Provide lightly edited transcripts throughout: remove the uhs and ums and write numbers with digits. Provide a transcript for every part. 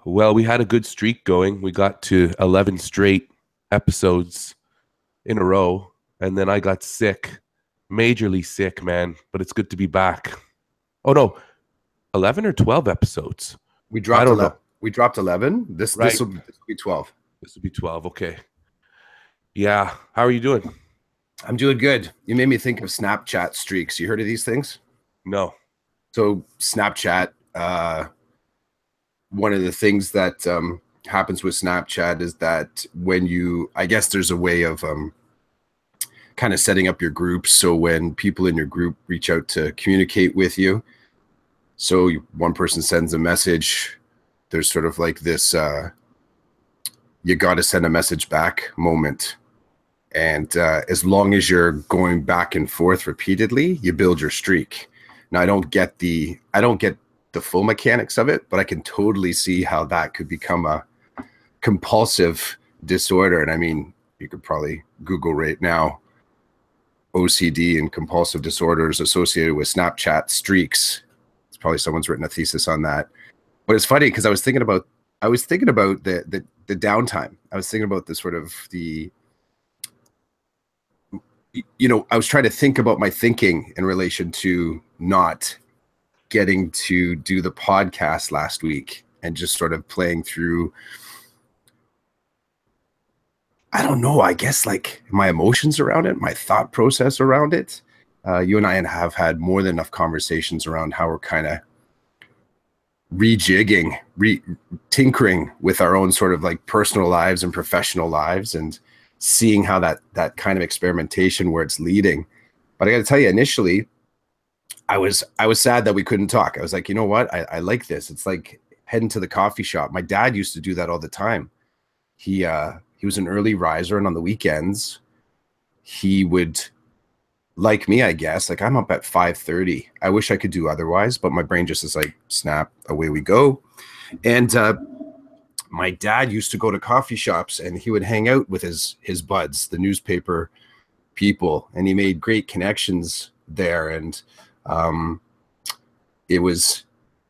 Well, we had a good streak going. We got to 11 straight episodes in a row, and then I got sick, majorly sick, man. But it's good to be back. Oh no, 11 or 12 episodes. We I dropped don't know. 11. We dropped 11. This Right. this will be 12. This would be 12. Okay. Yeah. How are you doing? I'm doing good. You made me think of Snapchat streaks. You heard of these things? No. So Snapchat, one of the things that happens with Snapchat is that I guess there's a way of kind of setting up your groups. So when people in your group reach out to communicate with you, so one person sends a message, there's sort of like this, you got to send a message back moment. And as long as you're going back and forth repeatedly, you build your streak. Now, I don't get the full mechanics of it, but I can totally see how that could become a compulsive disorder. And I mean, you could probably Google right now OCD and compulsive disorders associated with Snapchat streaks. It's probably someone's written a thesis on that. But it's funny because I was thinking about the downtime. I was thinking about the sort of I was trying to think about my thinking in relation to not getting to do the podcast last week and just sort of playing through, I don't know, I guess like my emotions around it, my thought process around it. You and I have had more than enough conversations around how we're kind of rejigging, tinkering with our own sort of like personal lives and professional lives, and seeing how that kind of experimentation where it's leading. But I got to tell you, initially, I was sad that we couldn't talk. I was like, you know what? I like this. It's like heading to the coffee shop. My dad used to do that all the time. He was an early riser, and on the weekends, he would, like me, I guess, like I'm up at 5:30. I wish I could do otherwise, but my brain just is like, snap, away we go. And my dad used to go to coffee shops, and he would hang out with his buds, the newspaper people, and he made great connections there. And it was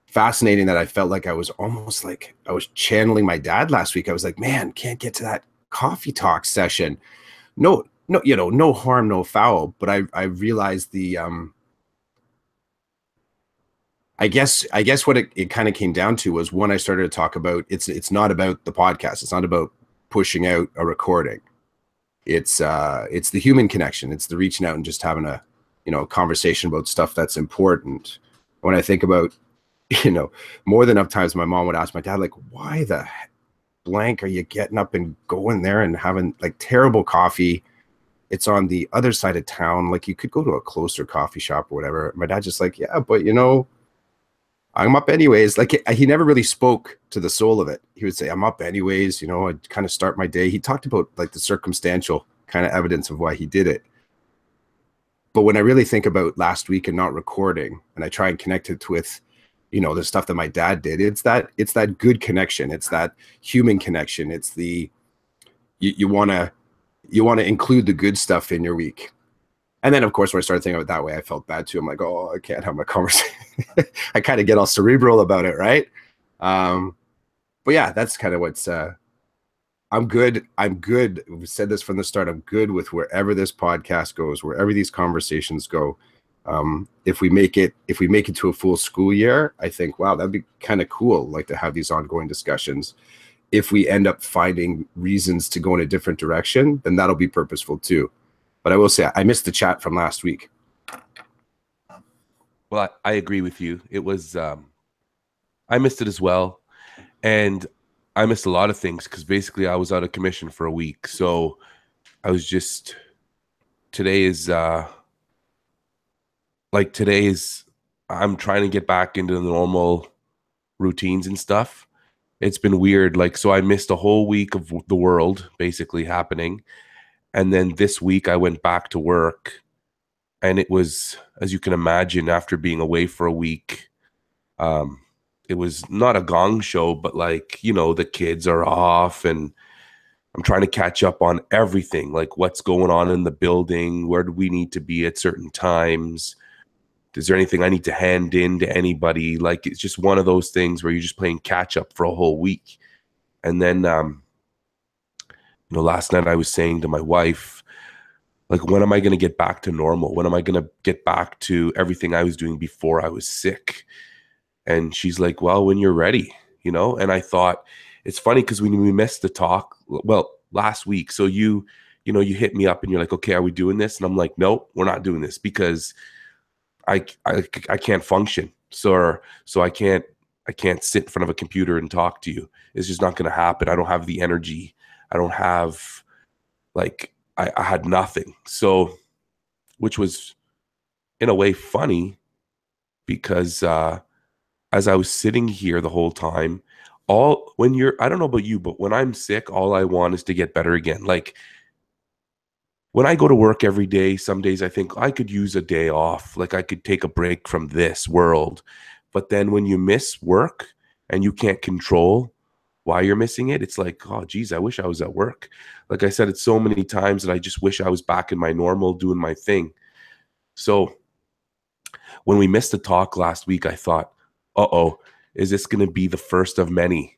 fascinating that I felt like I was almost like I was channeling my dad last week. I was like, man, can't get to that coffee talk session. No, no harm, no foul. But I realized I guess what it kind of came down to was when I started to talk about it's not about the podcast. It's not about pushing out a recording. It's the human connection. It's the reaching out and just having a conversation about stuff that's important. When I think about, more than enough times my mom would ask my dad, like, why the blank are you getting up and going there and having like terrible coffee? It's on the other side of town. Like you could go to a closer coffee shop or whatever. My dad's just like, yeah, but I'm up anyways. Like he never really spoke to the soul of it. He would say, I'm up anyways. I'd kind of start my day. He talked about like the circumstantial kind of evidence of why he did it. But when I really think about last week and not recording, and I try and connect it with, the stuff that my dad did, it's that good connection. It's that human connection. It's the, you want to include the good stuff in your week. And then, of course, when I started thinking of it that way, I felt bad too. I'm like, oh, I can't have my conversation. I kind of get all cerebral about it, right? But yeah, that's kind of what's. I'm good. We said this from the start. I'm good with wherever this podcast goes, wherever these conversations go. If we make it to a full school year, I think, wow, that'd be kind of cool. Like to have these ongoing discussions. If we end up finding reasons to go in a different direction, then that'll be purposeful too. But I will say, I missed the chat from last week. Well, I agree with you. It was, I missed it as well. And I missed a lot of things because basically I was out of commission for a week. So I was today is, I'm trying to get back into the normal routines and stuff. It's been weird. Like, so I missed a whole week of the world basically happening. And then this week I went back to work, and it was, as you can imagine, after being away for a week, it was not a gong show, but like, the kids are off and I'm trying to catch up on everything. Like what's going on in the building? Where do we need to be at certain times? is there anything I need to hand in to anybody? Like, it's just one of those things where you're just playing catch up for a whole week. And then, last night I was saying to my wife, like, when am I going to get back to normal? When am I going to get back to everything I was doing before I was sick? And she's like, well, when you're ready, And I thought, it's funny because when we missed the talk, well, last week, so you hit me up and you're like, okay, are we doing this? And I'm like, no, we're not doing this because I can't function. So I can't sit in front of a computer and talk to you. It's just not going to happen. I don't have the energy. I don't have, like, I had nothing. So, which was in a way funny because as I was sitting here the whole time, I don't know about you, but when I'm sick, all I want is to get better again. Like, when I go to work every day, some days I think I could use a day off. Like, I could take a break from this world. But then when you miss work and you can't control why you're missing it, it's like, oh, geez, I wish I was at work. Like I said, it's so many times that I just wish I was back in my normal, doing my thing. So when we missed the talk last week, I thought, uh-oh, is this going to be the first of many,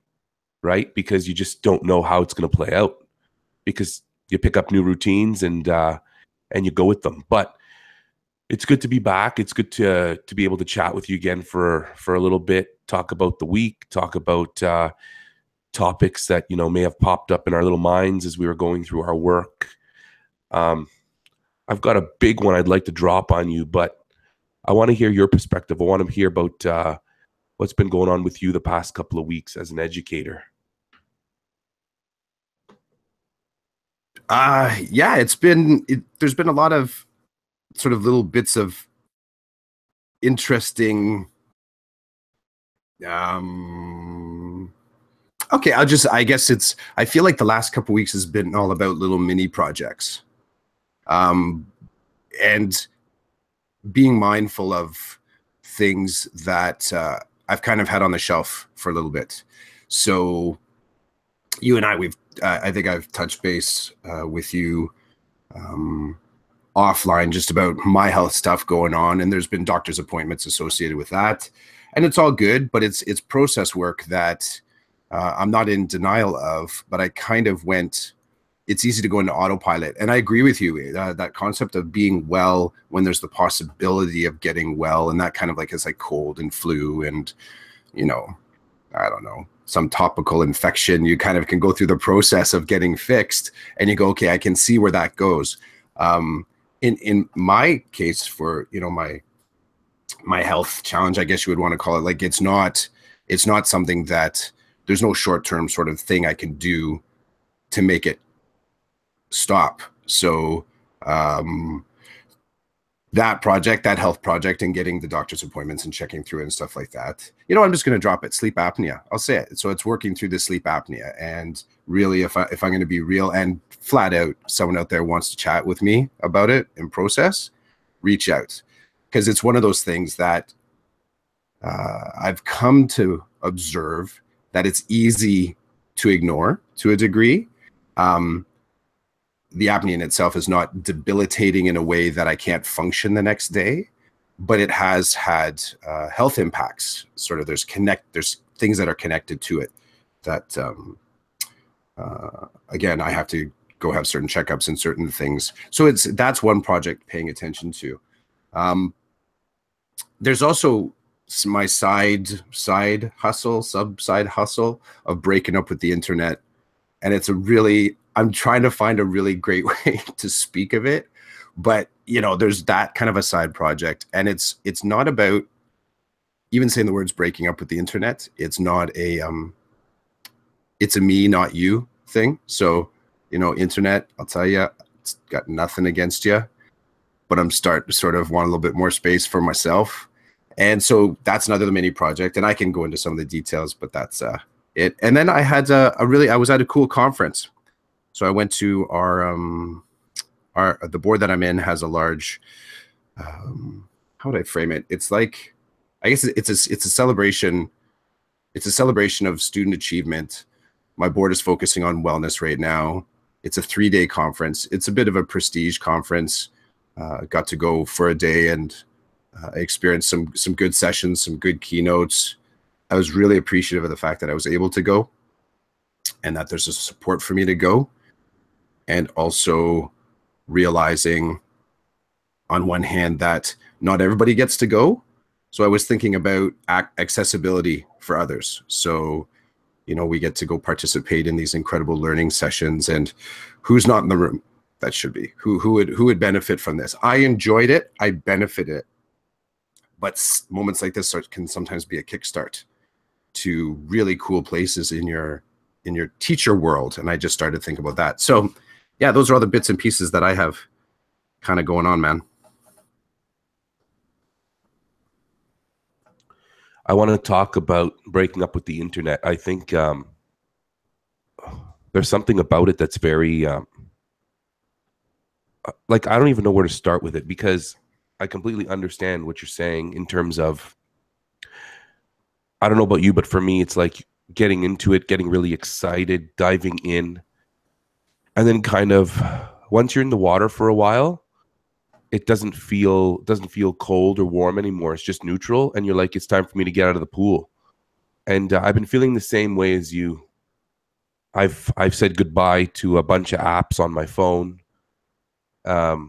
right? Because you just don't know how it's going to play out because you pick up new routines and you go with them. But it's good to be back. It's good to be able to chat with you again for a little bit, talk about the week, talk about topics that, may have popped up in our little minds as we were going through our work. I've got a big one I'd like to drop on you, but I want to hear your perspective. I want to hear about what's been going on with you the past couple of weeks as an educator. Yeah, there's been a lot of sort of little bits of interesting. Okay, I guess I feel like the last couple of weeks has been all about little mini projects. And being mindful of things that I've kind of had on the shelf for a little bit. So you and I think I've touched base with you offline just about my health stuff going on, and there's been doctor's appointments associated with that, and it's all good, but it's process work that I'm not in denial of, but I kind of it's easy to go into autopilot. And I agree with you, that concept of being well when there's the possibility of getting well, and that kind of like is like cold and flu and, I don't know, some topical infection, you kind of can go through the process of getting fixed and you go, okay, I can see where that goes. In my case for, my health challenge, I guess you would want to call it, like, it's not something that there's no short-term sort of thing I can do to make it stop. So that health project and getting the doctor's appointments and checking through it and stuff like that, I'm just going to drop it. Sleep apnea. I'll say it. So it's working through the sleep apnea. And really, if I'm going to be real and flat out, someone out there wants to chat with me about it and process, reach out. Because it's one of those things that I've come to observe that it's easy to ignore to a degree. The apnea in itself is not debilitating in a way that I can't function the next day, but it has had health impacts. Sort of there's things that are connected to it that, again, I have to go have certain checkups and certain things. So that's one project paying attention to. There's also my side hustle of breaking up with the internet. And I'm trying to find a really great way to speak of it, but there's that kind of a side project, and it's not about even saying the words breaking up with the internet. It's not it's a me, not you thing. So, internet, I'll tell you, it's got nothing against you, but I'm starting to sort of want a little bit more space for myself. And so that's another mini project, and I can go into some of the details, but that's it. And then I had I was at a cool conference. So I went to the board that I'm in has a large, how would I frame it? It's like, I guess it's a celebration. It's a celebration of student achievement. My board is focusing on wellness right now. It's a 3-day conference. It's a bit of a prestige conference. Got to go for a day and I experienced some good sessions, some good keynotes. I was really appreciative of the fact that I was able to go and that there's a support for me to go. And also realizing on one hand that not everybody gets to go. So I was thinking about accessibility for others. So, you know, we get to go participate in these incredible learning sessions, and who's not in the room that should be, who would benefit from this. I enjoyed it. I benefited, but moments like this can sometimes be a kickstart to really cool places in your teacher world. And I just started thinking about that. So yeah, those are all the bits and pieces that I have kind of going on, man. I want to talk about breaking up with the internet. I think there's something about it that's very like, I don't even know where to start with it, because I completely understand what you're saying in terms of, I don't know about you, but for me, it's like getting into it, getting really excited, diving in. And then kind of once you're in the water for a while, it doesn't feel cold or warm anymore. It's just neutral. And you're like, it's time for me to get out of the pool. And I've been feeling the same way as you. I've said goodbye to a bunch of apps on my phone, a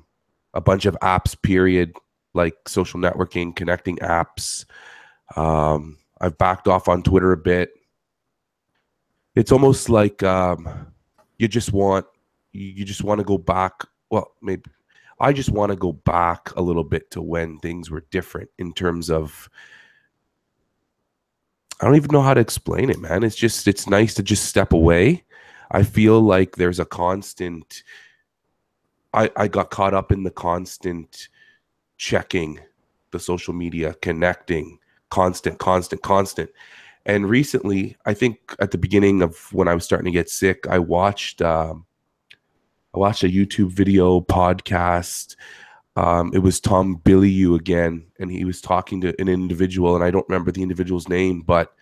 bunch of apps, period, like social networking, connecting apps. I've backed off on Twitter a bit. It's almost like you just want to go back. Well, maybe I just want to go back a little bit to when things were different in terms of, I don't even know how to explain it, man. It's nice to just step away. I feel like there's a constant, I got caught up in the constant checking the social media, connecting, constant. And recently, I think at the beginning of when I was starting to get sick, I watched a YouTube video podcast. It was Tom Bilyeu again, and he was talking to an individual, and I don't remember the individual's name, but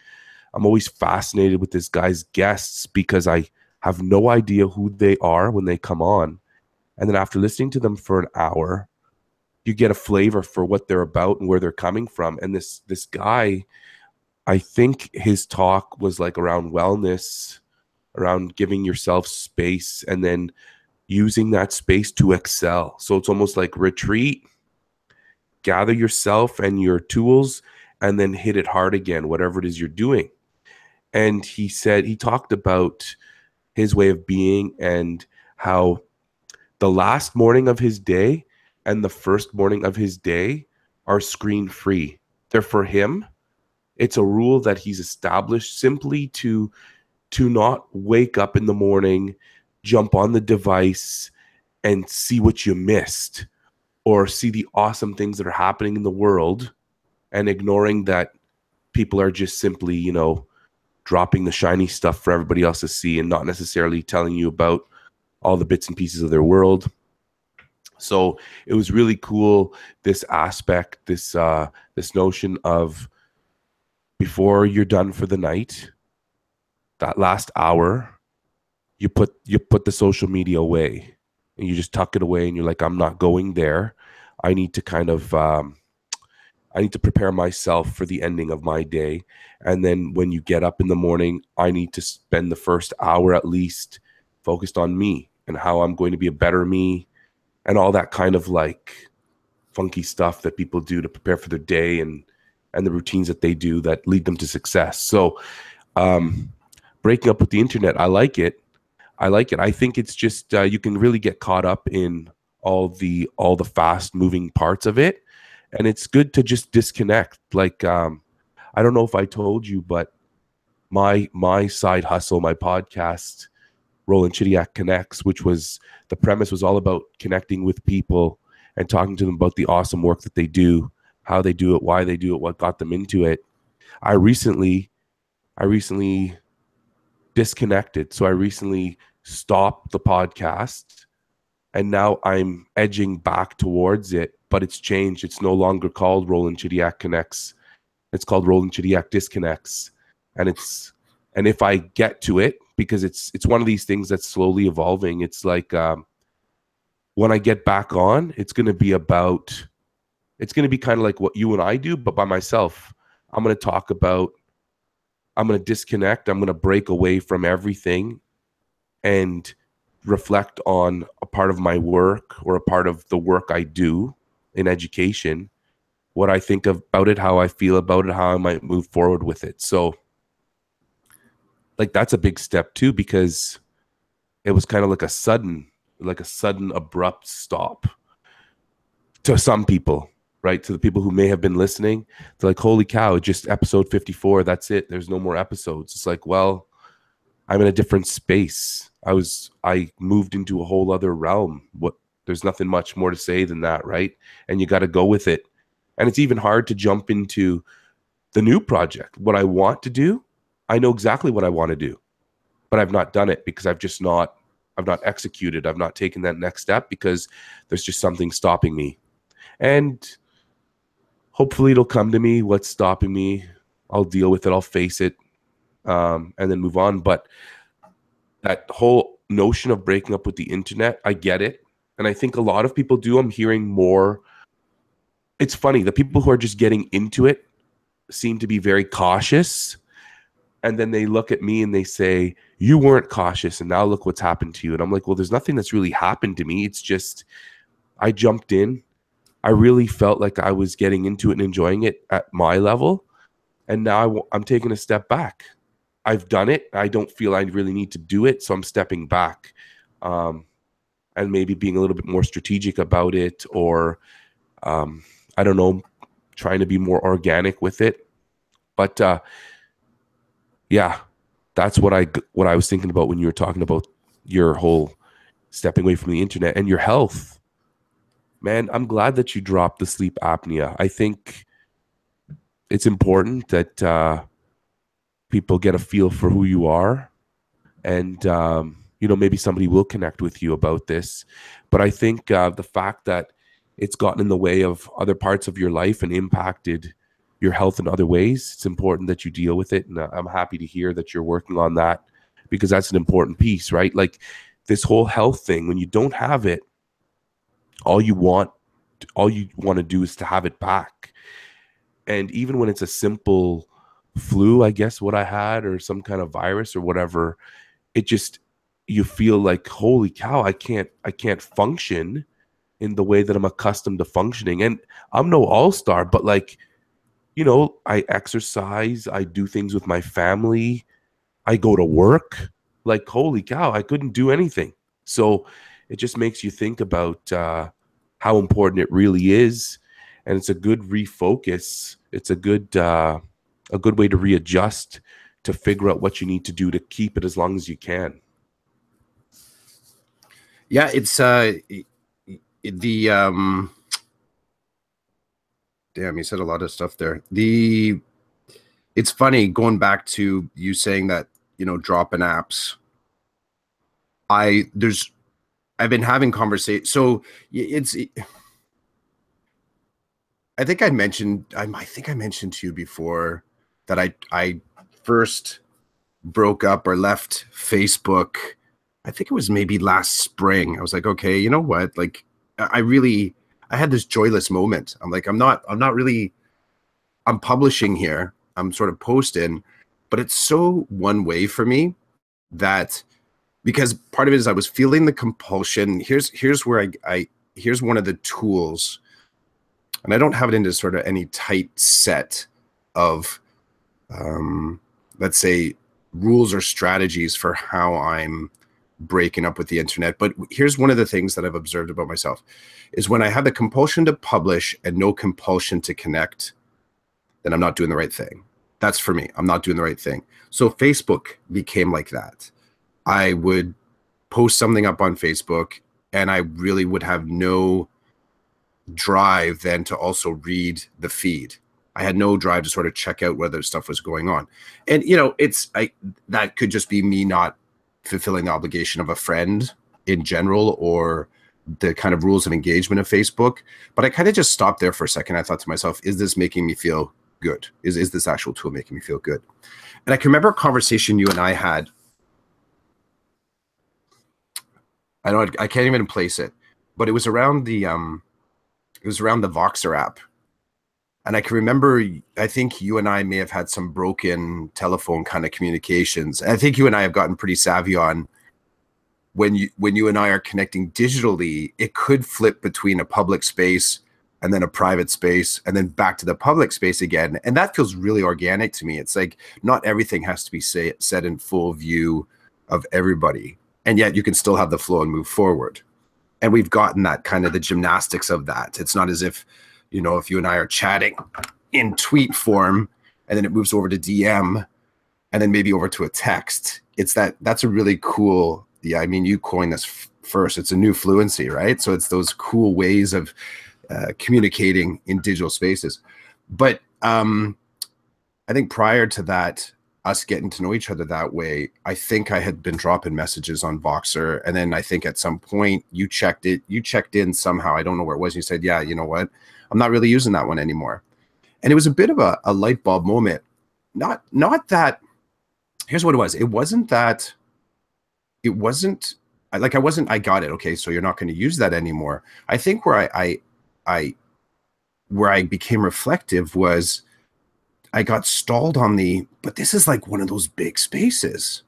I'm always fascinated with this guy's guests because I have no idea who they are when they come on. And then after listening to them for an hour, you get a flavor for what they're about and where they're coming from. And this guy, I think his talk was like around wellness, around giving yourself space, and then using that space to excel. So it's almost like retreat, gather yourself and your tools, and then hit it hard again, whatever it is you're doing. And he talked about his way of being and how the last morning of his day and the first morning of his day are screen free. They're for him. It's a rule that he's established simply to not wake up in the morning, jump on the device and see what you missed or see the awesome things that are happening in the world, and ignoring that people are just simply, you know, dropping the shiny stuff for everybody else to see and not necessarily telling you about all the bits and pieces of their world. So it was really cool, this aspect, this notion of, before you're done for the night, that last hour, you put the social media away and you just tuck it away, and you're like, I'm not going there. I need to kind of I need to prepare myself for the ending of my day. And then when you get up in the morning, I need to spend the first hour at least focused on me and how I'm going to be a better me, and all that kind of like funky stuff that people do to prepare for their day, and the routines that they do that lead them to success. So breaking up with the internet, I like it. I think it's just you can really get caught up in all the fast moving parts of it, and it's good to just disconnect. Like I don't know if I told you, but my side hustle, my podcast, Rolland and Connects, which was, the premise was all about connecting with people and talking to them about the awesome work that they do, how they do it, why they do it, what got them into it. I recently disconnected. So I recently stopped the podcast, and now I'm edging back towards it, but it's changed. It's no longer called Rolland and Connects. It's called Rolland and Disconnects. And if I get to it, because it's one of these things that's slowly evolving. It's like when I get back on, it's going to be about It's going to be kind of like what you and I do, but by myself. I'm going to talk about, I'm going to disconnect. I'm going to break away from everything and reflect on a part of my work or a part of the work I do in education, what I think about it, how I feel about it, how I might move forward with it. So, like, that's a big step too, because it was kind of like a sudden abrupt stop to some people, right? To the people who may have been listening, they're like, holy cow, just episode 54. That's it. There's no more episodes. It's like, well, I'm in a different space. I moved into a whole other realm. There's nothing much more to say than that, right? And you got to go with it. And it's even hard to jump into the new project. What I want to do, I know exactly what I want to do, but I've not done it because I've not executed. I've not taken that next step because there's just something stopping me. And hopefully it'll come to me. What's stopping me? I'll deal with it. I'll face it, and then move on. But that whole notion of breaking up with the internet, I get it. And I think a lot of people do. I'm hearing more. It's funny. The people who are just getting into it seem to be very cautious. And then they look at me and they say, you weren't cautious. And now look what's happened to you. And I'm like, well, there's nothing that's really happened to me. It's just, I jumped in. I really felt like I was getting into it and enjoying it at my level. And now I'm taking a step back. I've done it. I don't feel I really need to do it. So I'm stepping back, and maybe being a little bit more strategic about it, or I don't know, trying to be more organic with it. But yeah, that's what I was thinking about when you were talking about your whole stepping away from the internet and your health. Man, I'm glad that you dropped the sleep apnea. I think it's important that people get a feel for who you are, and maybe somebody will connect with you about this. But I think the fact that it's gotten in the way of other parts of your life and impacted your health in other ways, it's important that you deal with it. And I'm happy to hear that you're working on that, because that's an important piece, right? Like, this whole health thing, when you don't have it, all you want to do is to have it back. And even when it's a simple flu, I guess, what I had, or some kind of virus or whatever, it just, you feel like, holy cow, I can't function in the way that I'm accustomed to functioning. And I'm no all-star, but like, I exercise, I do things with my family, I go to work. Like, holy cow, I couldn't do anything. So it just makes you think about how important it really is. And it's a good refocus. It's a good way to readjust, to figure out what you need to do to keep it as long as you can. Yeah, it's damn, you said a lot of stuff there. It's funny, going back to you saying that, dropping apps. I've been having conversations. So I think I mentioned to you before that I first broke up or left Facebook. I think it was maybe last spring. I was like, okay, you know what? Like, I had this joyless moment. I'm like, I'm not really, I'm publishing here. I'm sort of posting, but it's so one way for me, that because part of it is I was feeling the compulsion. Here's where here's one of the tools, and I don't have it into sort of any tight set of, let's say, rules or strategies for how I'm breaking up with the internet. But here's one of the things that I've observed about myself is when I have the compulsion to publish and no compulsion to connect, then I'm not doing the right thing. That's for me. I'm not doing the right thing. So Facebook became like that. I would post something up on Facebook and I really would have no drive then to also read the feed. I had no drive to sort of check out whether stuff was going on. And, that could just be me not fulfilling the obligation of a friend in general, or the kind of rules of engagement of Facebook. But I kind of just stopped there for a second. I thought to myself, is this making me feel good? Is this actual tool making me feel good? And I can remember a conversation you and I had. I can't even place it, but it was around the Voxer app. And I can remember, I think you and I may have had some broken telephone kind of communications. And I think you and I have gotten pretty savvy on when you and I are connecting digitally, it could flip between a public space and then a private space and then back to the public space again. And that feels really organic to me. It's like not everything has to be set in full view of everybody. And yet you can still have the flow and move forward. And we've gotten that kind of the gymnastics of that. It's not as if, you know, if you and I are chatting in tweet form and then it moves over to DM and then maybe over to a text. It's that's a really cool, yeah, I mean, you coined this first. It's a new fluency, right? So it's those cool ways of communicating in digital spaces. But I think prior to that, us getting to know each other that way, I think I had been dropping messages on Voxer. And then I think at some point you checked in somehow. I don't know where it was. You said, yeah, you know what? I'm not really using that one anymore. And it was a bit of a light bulb moment. Not that, here's what it was. It wasn't that, it wasn't like, I got it. Okay. So you're not going to use that anymore. I think where I became reflective was I got stalled on but this is like one of those big spaces.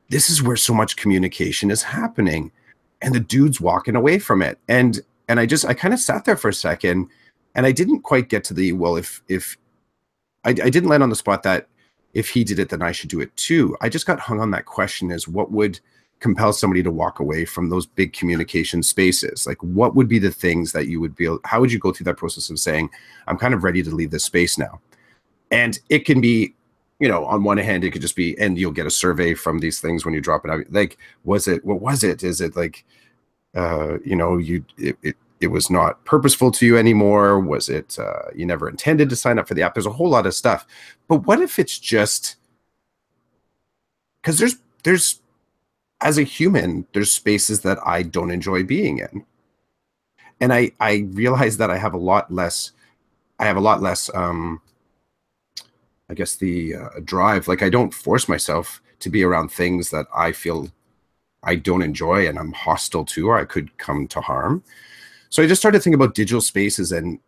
This is where so much communication is happening and the dude's walking away from it. And I kind of sat there for a second and I didn't quite get to well, if I didn't land on the spot that if he did it, then I should do it too. I just got hung on that question is what would compel somebody to walk away from those big communication spaces? Like what would be the things that you would how would you go through that process of saying, I'm kind of ready to leave this space now? And it can be, you know, on one hand, it could just be, and you'll get a survey from these things when you drop it out. Like, what was it? Is it like, you know, it was not purposeful to you anymore? Was it, you never intended to sign up for the app? There's a whole lot of stuff. But what if it's just, because there's, as a human, there's spaces that I don't enjoy being in. And I realize that I have a lot less, I guess the drive. Like I don't force myself to be around things that I feel I don't enjoy and I'm hostile to, or I could come to harm. So I just started thinking about digital spaces and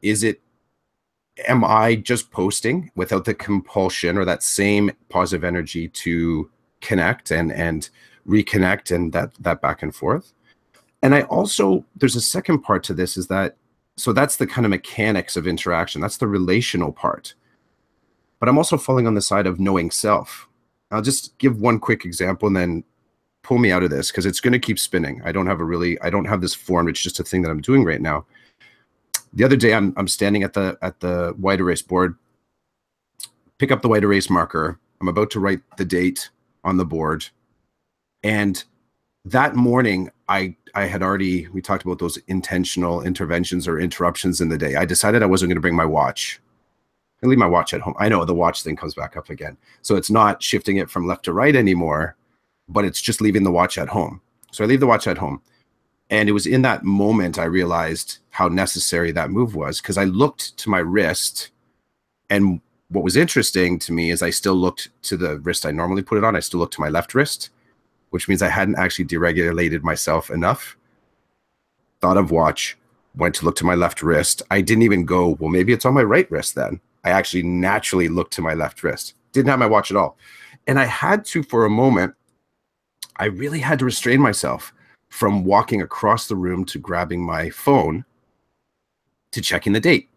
am I just posting without the compulsion or that same positive energy to connect and reconnect and that back and forth? And I also, there's a second part to this is that, so that's the kind of mechanics of interaction. That's the relational part. But I'm also falling on the side of knowing self. I'll just give one quick example and then pull me out of this because it's going to keep spinning. I don't have this form. It's just a thing that I'm doing right now. The other day, I'm standing at the white erase board, pick up the white erase marker. I'm about to write the date on the board. And that morning, I had already, we talked about those intentional interventions or interruptions in the day. I decided I wasn't going to bring my watch. I leave my watch at home. I know the watch thing comes back up again. So it's not shifting it from left to right anymore, but it's just leaving the watch at home. So I leave the watch at home. And it was in that moment I realized how necessary that move was because I looked to my wrist. And what was interesting to me is I still looked to the wrist I normally put it on. I still looked to my left wrist, which means I hadn't actually deregulated myself enough. Thought of watch, went to look to my left wrist. I didn't even go, well, maybe it's on my right wrist then. I actually naturally looked to my left wrist. Didn't have my watch at all. And I had to, for a moment, I really had to restrain myself from walking across the room to grabbing my phone to checking the date.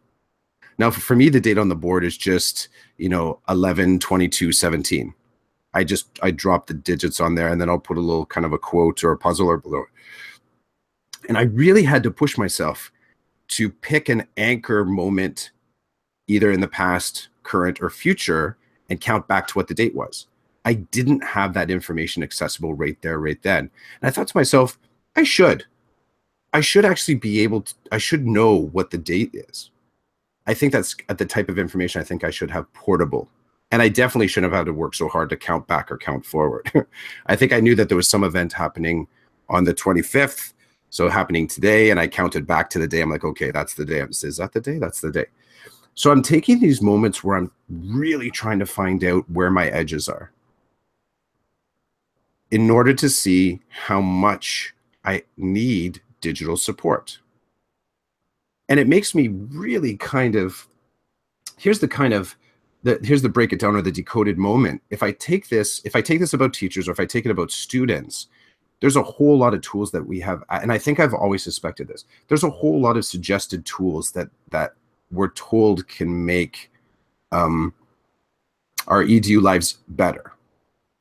Now, for me, the date on the board is just, you know, 11/22/17. I drop the digits on there and then I'll put a little kind of a quote or a puzzle or below. And I really had to push myself to pick an anchor moment, either in the past, current, or future, and count back to what the date was. I didn't have that information accessible right there, right then. And I thought to myself, I should actually be able to, I should know what the date is. I think that's the type of information I think I should have portable. And I definitely shouldn't have had to work so hard to count back or count forward. I think I knew that there was some event happening on the 25th, so happening today, and I counted back to the day. I'm like, okay, that's the day. Is that the day? That's the day. So I'm taking these moments where I'm really trying to find out where my edges are in order to see how much I need digital support. And it makes me really kind of here's the kind of here's the break it down or the decoded moment. If I take this about teachers, or if I take it about students, there's a whole lot of tools that we have, and I think I've always suspected this. There's a whole lot of suggested tools that we're told can make our EDU lives better,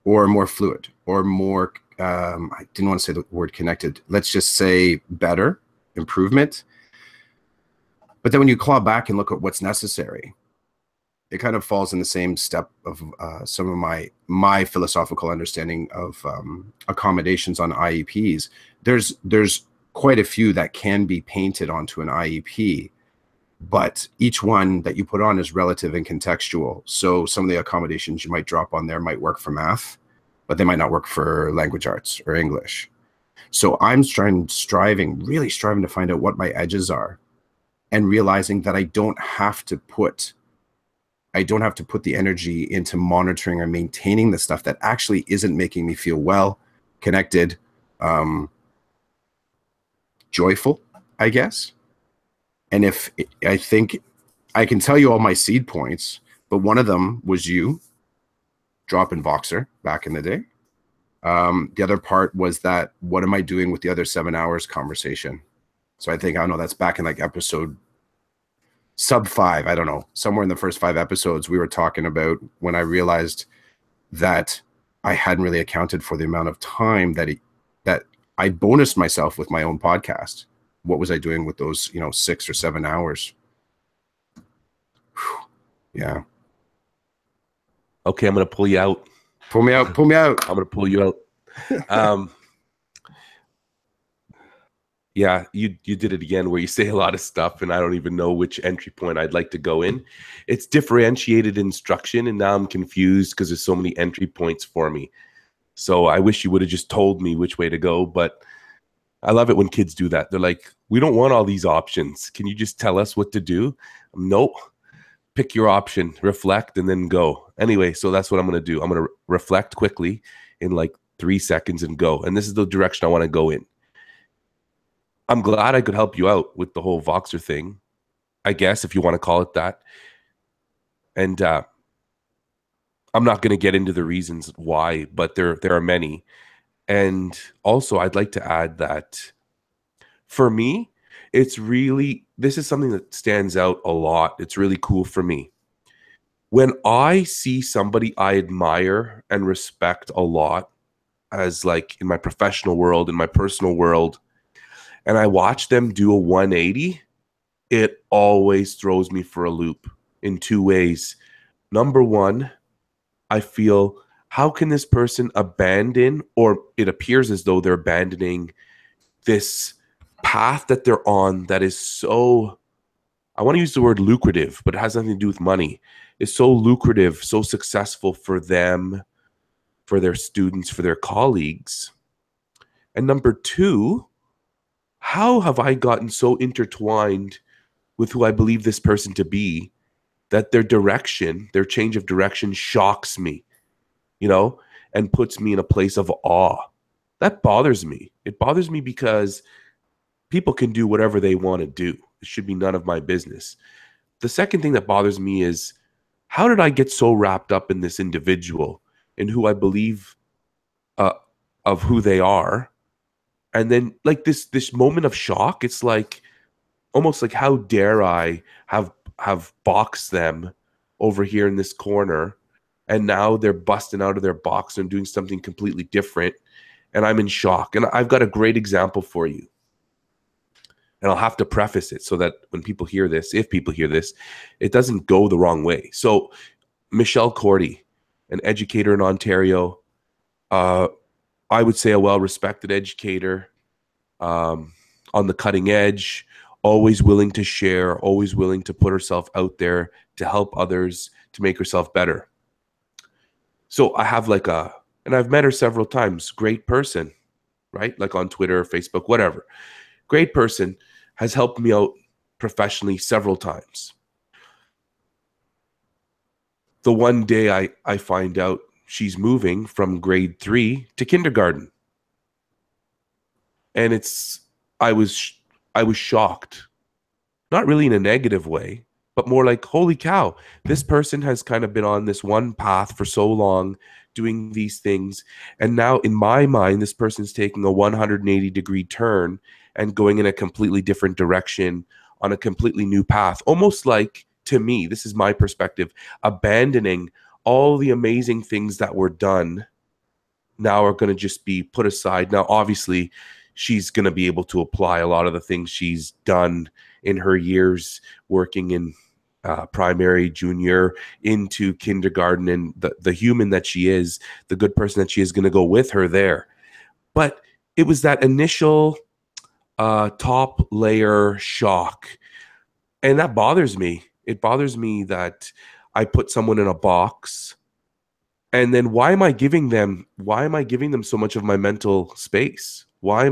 or more fluid, or more. I didn't want to say the word connected. Let's just say better, improvement. But then when you claw back and look at what's necessary, it kind of falls in the same step of some of my philosophical understanding of accommodations on IEPs. There's quite a few that can be painted onto an IEP, but each one that you put on is relative and contextual. So some of the accommodations you might drop on there might work for math, but they might not work for language arts or English. So I'm really striving to find out what my edges are, and realizing that I don't have to put the energy into monitoring or maintaining the stuff that actually isn't making me feel well, connected, joyful, I guess. And I think I can tell you all my seed points, but one of them was you dropping Voxer back in the day. The other part was that, what am I doing with the other 7 hours conversation? So I think, I don't know, that's back in like episode sub 5, I don't know, somewhere in the first 5 episodes, we were talking about when I realized that I hadn't really accounted for the amount of time that I bonused myself with my own podcast. What was I doing with those, 6 or 7 hours? Whew. Yeah. Okay, I'm gonna pull you out. Pull me out. I'm gonna pull you out. Yeah, you did it again, where you say a lot of stuff and I don't even know which entry point I'd like to go in. It's differentiated instruction, and now I'm confused because there's so many entry points for me. So I wish you would have just told me which way to go, but I love it when kids do that. They're like, we don't want all these options. Can you just tell us what to do? Nope. Pick your option, reflect, and then go. Anyway, so that's what I'm going to do. I'm going to reflect quickly in like 3 seconds and go. And this is the direction I want to go in. I'm glad I could help you out with the whole Voxer thing, I guess, if you want to call it that. And I'm not going to get into the reasons why, but there are many. And also, I'd like to add that for me, this is something that stands out a lot. It's really cool for me. When I see somebody I admire and respect a lot, as like in my professional world, in my personal world, and I watch them do a 180, it always throws me for a loop in 2 ways. Number one, I feel, how can this person abandon, or it appears as though they're abandoning, this path that they're on that is so, I want to use the word lucrative, but it has nothing to do with money. It's so lucrative, so successful for them, for their students, for their colleagues. And number two, how have I gotten so intertwined with who I believe this person to be that their direction, their change of direction shocks me, and puts me in a place of awe? That bothers me. It bothers me because people can do whatever they want to do. It should be none of my business. The second thing that bothers me is, how did I get so wrapped up in this individual, in who I believe of who they are? And then like this moment of shock, it's like almost like, how dare I have boxed them over here in this corner, and now they're busting out of their box and doing something completely different, and I'm in shock. And I've got a great example for you. And I'll have to preface it so that when people hear this, if people hear this, it doesn't go the wrong way. So Michelle Cordy, an educator in Ontario, I would say a well-respected educator, on the cutting edge, always willing to share, always willing to put herself out there to help others, to make herself better. So I have and I've met her several times, great person, right? Like on Twitter, Facebook, whatever. Great person, has helped me out professionally several times. The one day I find out she's moving from grade 3 to kindergarten. And I was shocked, not really in a negative way, but more like, holy cow, this person has kind of been on this one path for so long, doing these things. And now, in my mind, this person's taking a 180-degree turn and going in a completely different direction on a completely new path. Almost like, to me, this is my perspective, abandoning all the amazing things that were done now are going to just be put aside. Now, obviously, she's going to be able to apply a lot of the things she's done in her years working in primary, junior, into kindergarten, and the human that she is, the good person that she is, going to go with her there. But it was that initial top layer shock, and that bothers me. It bothers me that I put someone in a box, and then why am I giving them so much of my mental space? Why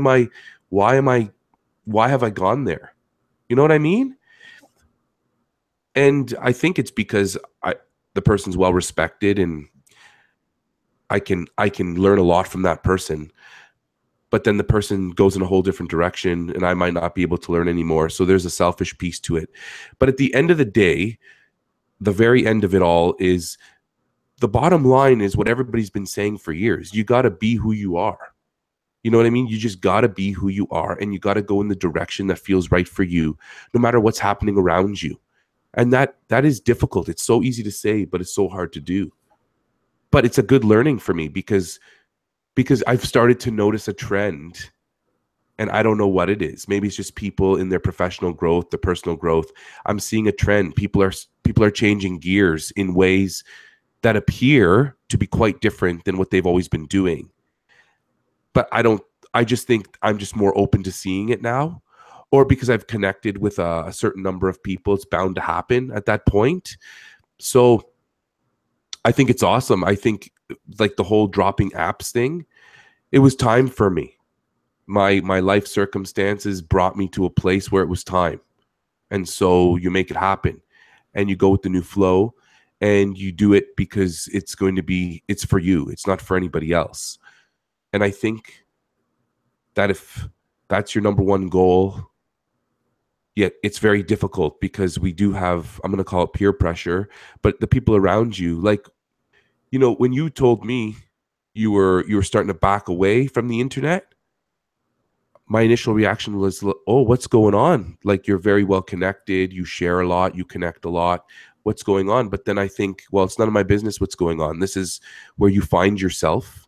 have I gone there? You know what I mean? And I think it's because the person's well respected, and I can learn a lot from that person. But then the person goes in a whole different direction, and I might not be able to learn anymore. So there's a selfish piece to it. But at the end of the day, the very end of it all is, the bottom line is what everybody's been saying for years. You got to be who you are. You know what I mean? You just got to be who you are, and you got to go in the direction that feels right for you, no matter what's happening around you. And that is difficult. It's so easy to say, but it's so hard to do. But it's a good learning for me because I've started to notice a trend, and I don't know what it is. Maybe it's just people in their professional growth, their personal growth. I'm seeing a trend. People are changing gears in ways that appear to be quite different than what they've always been doing. But I just think I'm just more open to seeing it now, or because I've connected with a certain number of people, it's bound to happen at that point. So I think it's awesome. I think, like, the whole dropping apps thing, it was time for me. My life circumstances brought me to a place where it was time. And so you make it happen, and you go with the new flow, and you do it because it's for you. It's not for anybody else. And I think that if that's your number one goal, yet it's very difficult because we do have, I'm going to call it peer pressure, but the people around you, like, when you told me you were starting to back away from the internet, my initial reaction was, oh, what's going on? Like, you're very well connected, you share a lot, you connect a lot. What's going on? But then I think, well, it's none of my business what's going on. This is where you find yourself.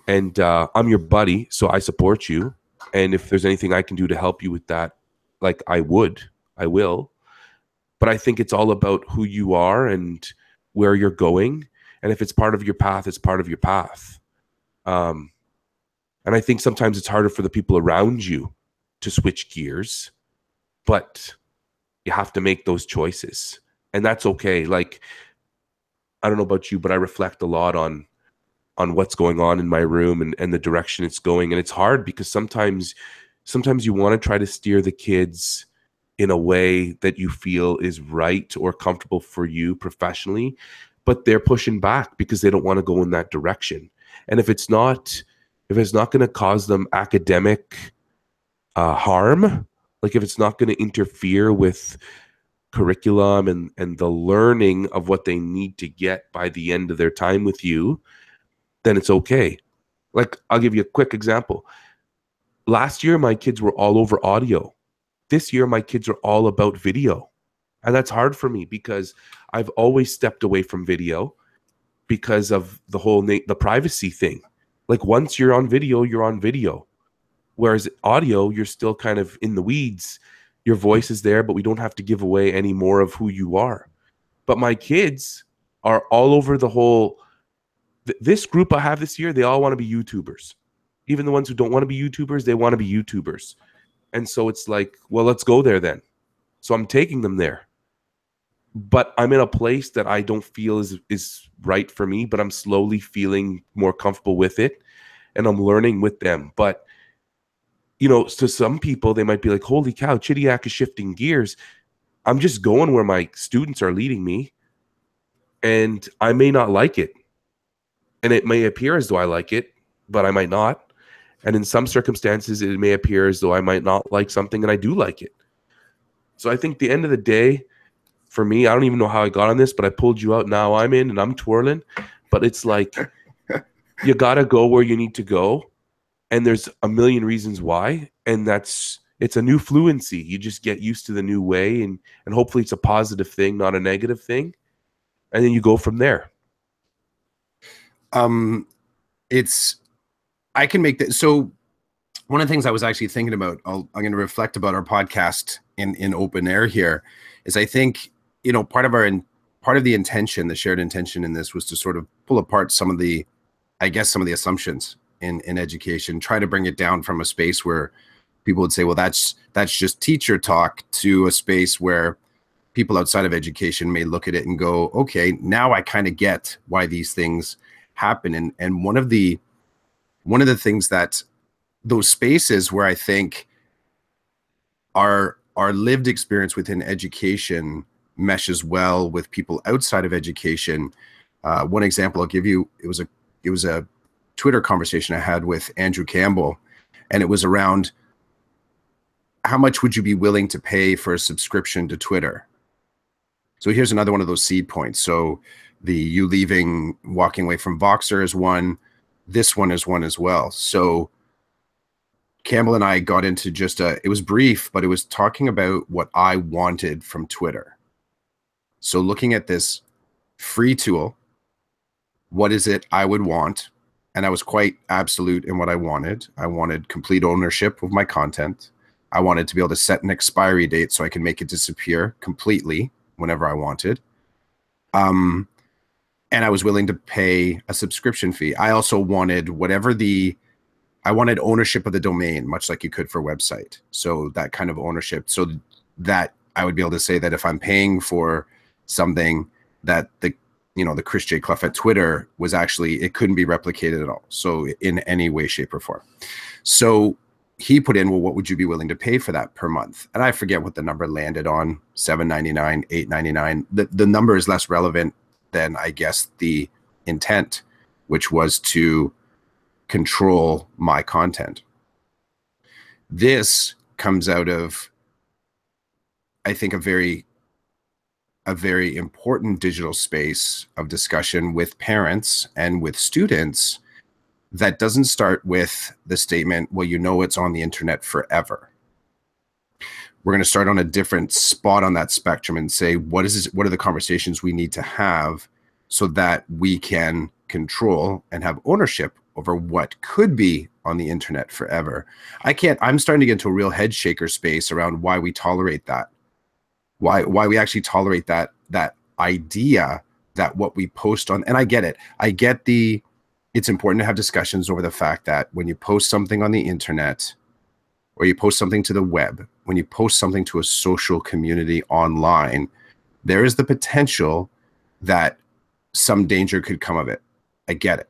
And I'm your buddy, so I support you. And if there's anything I can do to help you with that, like, I will. But I think it's all about who you are and where you're going. And if it's part of your path, it's part of your path. And I think sometimes it's harder for the people around you to switch gears, but you have to make those choices. And that's okay. Like, I don't know about you, but I reflect a lot on what's going on in my room and the direction it's going. And it's hard because sometimes you want to try to steer the kids in a way that you feel is right or comfortable for you professionally, but they're pushing back because they don't want to go in that direction. And if it's not going to cause them academic harm, like if it's not going to interfere with curriculum and the learning of what they need to get by the end of their time with you, then it's okay. Like, I'll give you a quick example. Last year, my kids were all over audio. This year, my kids are all about video. And that's hard for me because I've always stepped away from video because of the whole the privacy thing. Like, once you're on video, you're on video. Whereas audio, you're still kind of in the weeds. Your voice is there, but we don't have to give away any more of who you are. But my kids are all over the whole... This group I have this year, they all want to be YouTubers. Even the ones who don't want to be YouTubers, they want to be YouTubers. And so it's like, well, let's go there then. So I'm taking them there. But I'm in a place that I don't feel is right for me, but I'm slowly feeling more comfortable with it. And I'm learning with them. But, to some people, they might be like, holy cow, Chidiac is shifting gears. I'm just going where my students are leading me. And I may not like it. And it may appear as though I like it, but I might not. And in some circumstances, it may appear as though I might not like something and I do like it. So I think at the end of the day, for me, I don't even know how I got on this, but I pulled you out. Now I'm in and I'm twirling. But it's like you gotta go where you need to go, and there's a million reasons why, and it's a new fluency. You just get used to the new way, and hopefully it's a positive thing, not a negative thing, and then you go from there. It's I can make that. So one of the things I was actually thinking about, I'm going to reflect about our podcast in open air here, is I think, part of the intention, the shared intention in this was to sort of pull apart some of the assumptions in education, try to bring it down from a space where people would say, well, that's just teacher talk, to a space where people outside of education may look at it and go, okay, now I kind of get why these things happen. And one of the things that those spaces where I think our lived experience within education meshes well with people outside of education. One example I'll give you, it was a Twitter conversation I had with Andrew Campbell, and it was around how much would you be willing to pay for a subscription to Twitter? So here's another one of those seed points. So you walking away from Voxer is one. This one is one as well. So Campbell and I got into it was brief, but it was talking about what I wanted from Twitter. So looking at this free tool, what is it I would want? And I was quite absolute in what I wanted. I wanted complete ownership of my content. I wanted to be able to set an expiry date so I can make it disappear completely whenever I wanted. And I was willing to pay a subscription fee. I also wanted I wanted ownership of the domain, much like you could for a website. So that kind of ownership, so that I would be able to say that if I'm paying for something, that the Chris J. Clough at Twitter was actually, it couldn't be replicated at all. So in any way, shape, or form. So he put in, well, what would you be willing to pay for that per month? And I forget what the number landed on, $7.99, $8.99. The number is less relevant than, I guess, the intent, which was to control my content. This comes out of, I think, a very important digital space of discussion with parents and with students that doesn't start with the statement, well, it's on the internet forever. We're going to start on a different spot on that spectrum and say, what are the conversations we need to have so that we can control and have ownership over what could be on the internet forever. I'm starting to get into a real head shaker space around why we tolerate that. Why we actually tolerate that idea that what we post on, and I get it. It's important to have discussions over the fact that when you post something on the internet, or you post something to the web, when you post something to a social community online, there is the potential that some danger could come of it. I get it.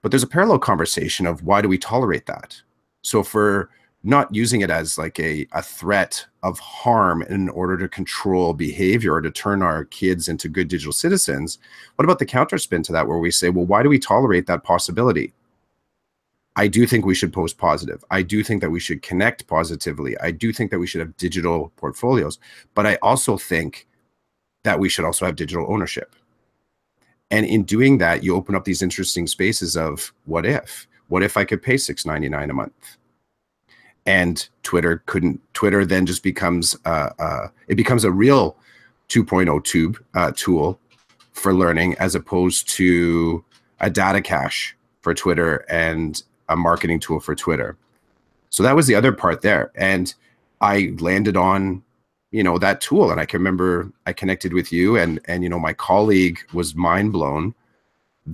But there's a parallel conversation of why do we tolerate that? So if we're not using it as like a threat of harm in order to control behavior or to turn our kids into good digital citizens, what about the counterspin to that, where we say, well, why do we tolerate that possibility? I do think we should post positive. I do think that we should connect positively. I do think that we should have digital portfolios, but I also think that we should also have digital ownership. And in doing that, you open up these interesting spaces of what if I could pay $6.99 a month? And Twitter then just becomes it becomes a real 2.0 tube tool for learning, as opposed to a data cache for Twitter and a marketing tool for Twitter. So that was the other part there. And I landed on, that tool. And I can remember I connected with you, and my colleague was mind blown.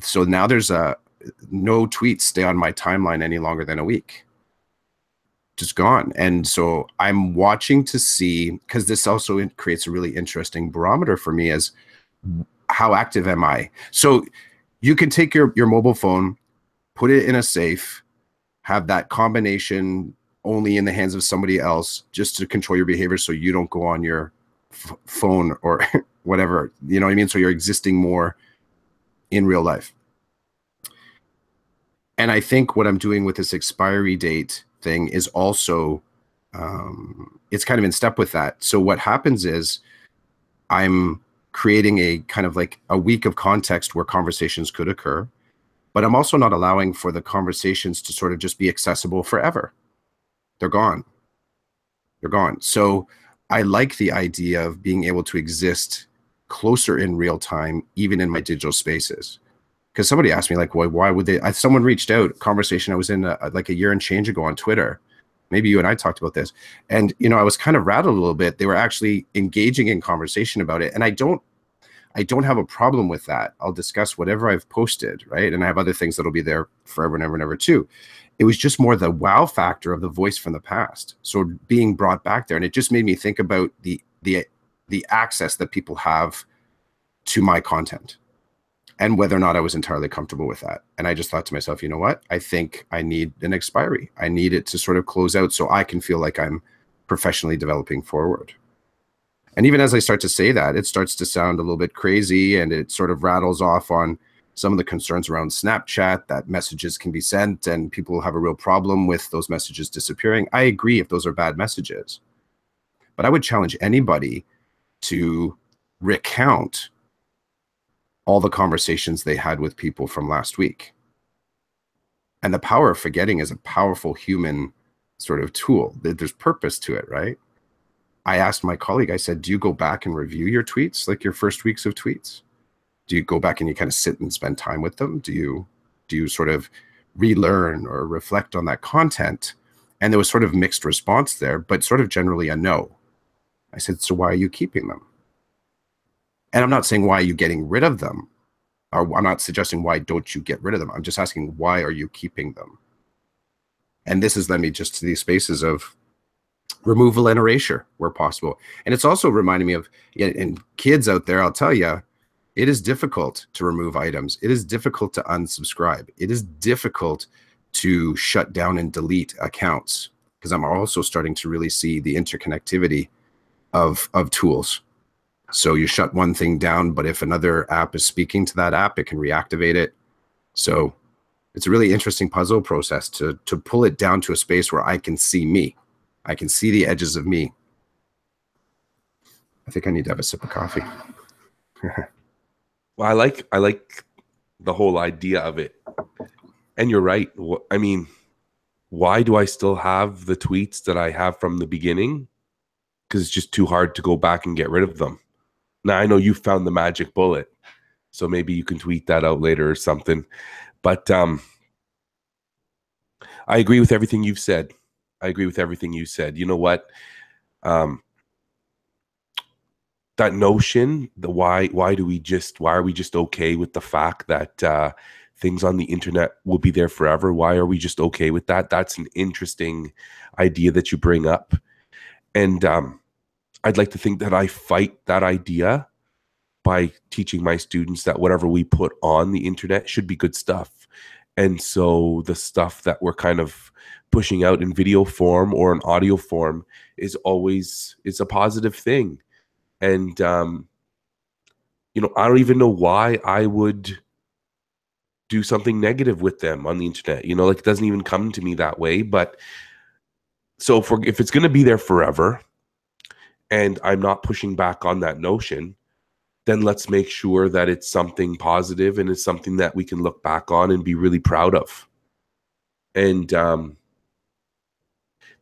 So now there's no tweets stay on my timeline any longer than a week. Just gone. And so I'm watching to see, because this also creates a really interesting barometer for me, as how active am I? So you can take your mobile phone, put it in a safe, have that combination only in the hands of somebody else, just to control your behavior so you don't go on your phone or whatever, you know what I mean? So you're existing more in real life. And I think what I'm doing with this expiry date thing is also, it's kind of in step with that. So what happens is I'm creating a kind of like a week of context where conversations could occur, but I'm also not allowing for the conversations to sort of just be accessible forever. They're gone. They're gone. So I like the idea of being able to exist closer in real time, even in my digital spaces. Because somebody asked me, like, why would they? Someone reached out, a conversation I was in like a year and change ago on Twitter. Maybe you and I talked about this. And, you know, I was kind of rattled a little bit. They were actually engaging in conversation about it. And I don't have a problem with that. I'll discuss whatever I've posted, right? And I have other things that'll be there forever and ever and ever too. It was just more the wow factor of the voice from the past. So being brought back there. And it just made me think about the access that people have to my content and whether or not I was entirely comfortable with that. And I just thought to myself, you know what? I think I need an expiry. I need it to sort of close out so I can feel like I'm professionally developing forward. And even as I start to say that, it starts to sound a little bit crazy, and it sort of rattles off on some of the concerns around Snapchat, that messages can be sent and people have a real problem with those messages disappearing. I agree if those are bad messages. But I would challenge anybody to recount all the conversations they had with people from last week. And the power of forgetting is a powerful human sort of tool. There's purpose to it, right? I asked my colleague, I said, do you go back and review your tweets, like your first weeks of tweets? Do you go back and you kind of sit and spend time with them? Do you sort of relearn or reflect on that content? And there was sort of mixed response there, but sort of generally a no. I said, so why are you keeping them? And I'm not saying why are you getting rid of them? Or I'm not suggesting why don't you get rid of them. I'm just asking, why are you keeping them? And this has led me just to these spaces of removal and erasure where possible. And it's also reminding me of, and kids out there, I'll tell you, it is difficult to remove items. It is difficult to unsubscribe. It is difficult to shut down and delete accounts, because I'm also starting to really see the interconnectivity of tools. So you shut one thing down, but if another app is speaking to that app, it can reactivate it. So it's a really interesting puzzle process to pull it down to a space where I can see me. I can see the edges of me. I think I need to have a sip of coffee. Well, I like the whole idea of it. And you're right. I mean, why do I still have the tweets that I have from the beginning? Because it's just too hard to go back and get rid of them. Now, I know you found the magic bullet, so maybe you can tweet that out later or something. But I agree with everything you've said. I agree with everything you said. You know what? That notion, why are we just okay with the fact that things on the internet will be there forever? Why are we just okay with that? That's an interesting idea that you bring up. And I'd like to think that I fight that idea by teaching my students that whatever we put on the internet should be good stuff. And so the stuff that we're kind of pushing out in video form or in audio form is a positive thing. And, you know, I don't even know why I would do something negative with them on the internet. You know, like, it doesn't even come to me that way. But so if it's going to be there forever and I'm not pushing back on that notion, then let's make sure that it's something positive and it's something that we can look back on and be really proud of. And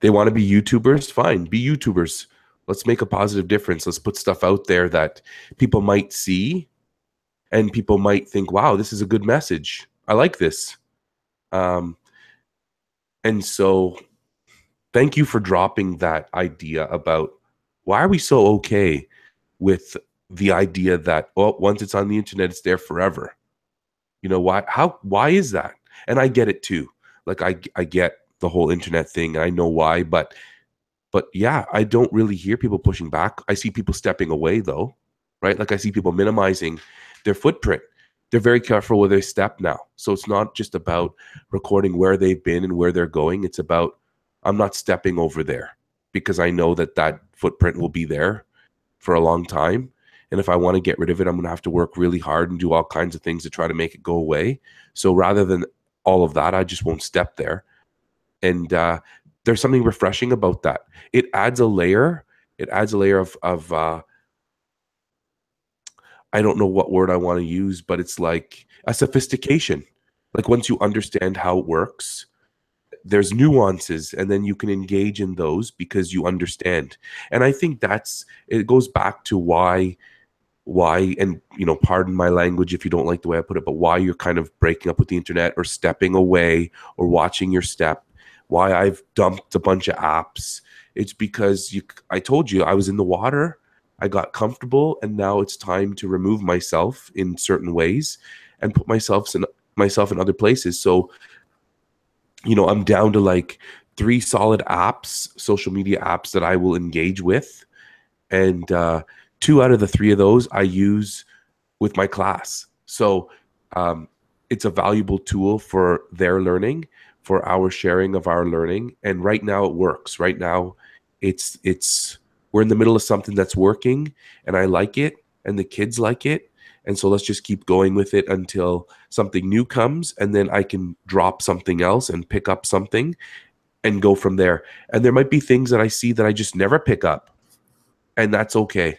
they want to be YouTubers, fine, be YouTubers. Let's make a positive difference. Let's put stuff out there that people might see and people might think, wow, this is a good message. I like this. And so thank you for dropping that idea about why are we so okay with the idea that, well, once it's on the internet, it's there forever. You know, why is that? And I get it too. Like, I get the whole internet thing. I know why, but yeah, I don't really hear people pushing back. I see people stepping away though, right? Like, I see people minimizing their footprint. They're very careful where they step now. So it's not just about recording where they've been and where they're going. It's about, I'm not stepping over there because I know that that footprint will be there for a long time. And if I want to get rid of it, I'm going to have to work really hard and do all kinds of things to try to make it go away. So rather than all of that, I just won't step there. And there's something refreshing about that. It adds a layer. It adds a layer of I don't know what word I want to use, but it's like a sophistication. Like once you understand how it works, there's nuances, and then you can engage in those because you understand. And I think it goes back to why, and pardon my language if you don't like the way I put it, but why you're kind of breaking up with the internet or stepping away or watching your step, why I've dumped a bunch of apps. It's because I told you I was in the water, I got comfortable, and now it's time to remove myself in certain ways and put myself in other places. So I'm down to like 3 solid apps, social media apps that I will engage with, and 2 out of the 3 of those I use with my class. So um, it's a valuable tool for their learning, for our sharing of our learning. And right now it works. Right now it's we're in the middle of something that's working, and I like it, and the kids like it. And so let's just keep going with it until something new comes, and then I can drop something else and pick up something and go from there. And there might be things that I see that I just never pick up, and that's okay.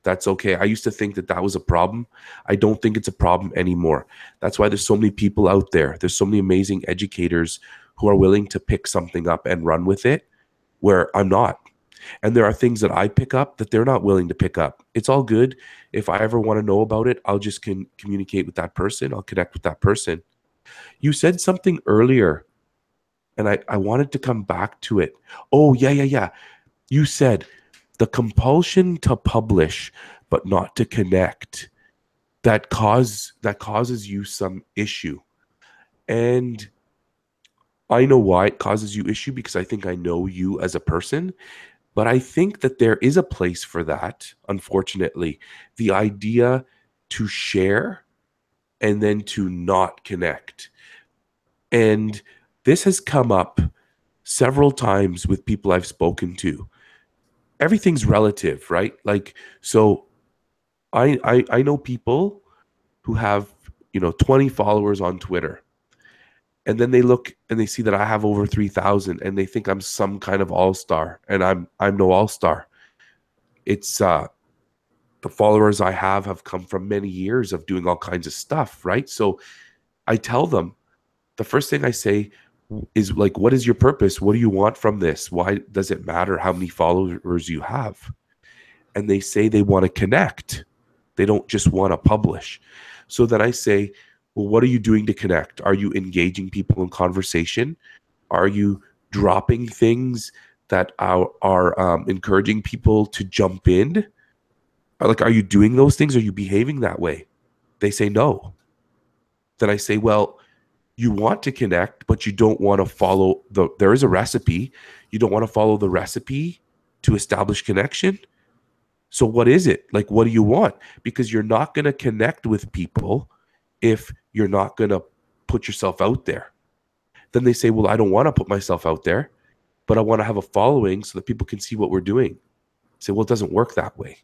That's okay. I used to think that that was a problem. I don't think it's a problem anymore. That's why there's so many people out there. There's so many amazing educators who are willing to pick something up and run with it where I'm not. And there are things that I pick up that they're not willing to pick up. It's all good. If I ever want to know about it, I'll just communicate with that person. I'll connect with that person. You said something earlier, and I wanted to come back to it. Oh, yeah, yeah, yeah. You said the compulsion to publish but not to connect, that causes you some issue. And I know why it causes you issue, because I think I know you as a person. But I think that there is a place for that, unfortunately. The idea to share and then to not connect. And this has come up several times with people I've spoken to. Everything's relative, right? Like, so I know people who have 20 followers on Twitter, and then they look and they see that I have over 3,000, and they think I'm some kind of all-star, and I'm no all-star. It's the followers I have come from many years of doing all kinds of stuff, right? So I tell them, the first thing I say is like, what is your purpose? What do you want from this? Why does it matter how many followers you have? And they say they want to connect. They don't just want to publish. So then I say, well, what are you doing to connect? Are you engaging people in conversation? Are you dropping things that are encouraging people to jump in? Like, are you doing those things? Are you behaving that way? They say no. Then I say, well, you want to connect, but you don't want to follow there is a recipe. You don't want to follow the recipe to establish connection. So what is it? Like, what do you want? Because you're not going to connect with people if you're not going to put yourself out there. Then they say, well, I don't want to put myself out there, but I want to have a following so that people can see what we're doing. I say, well, it doesn't work that way.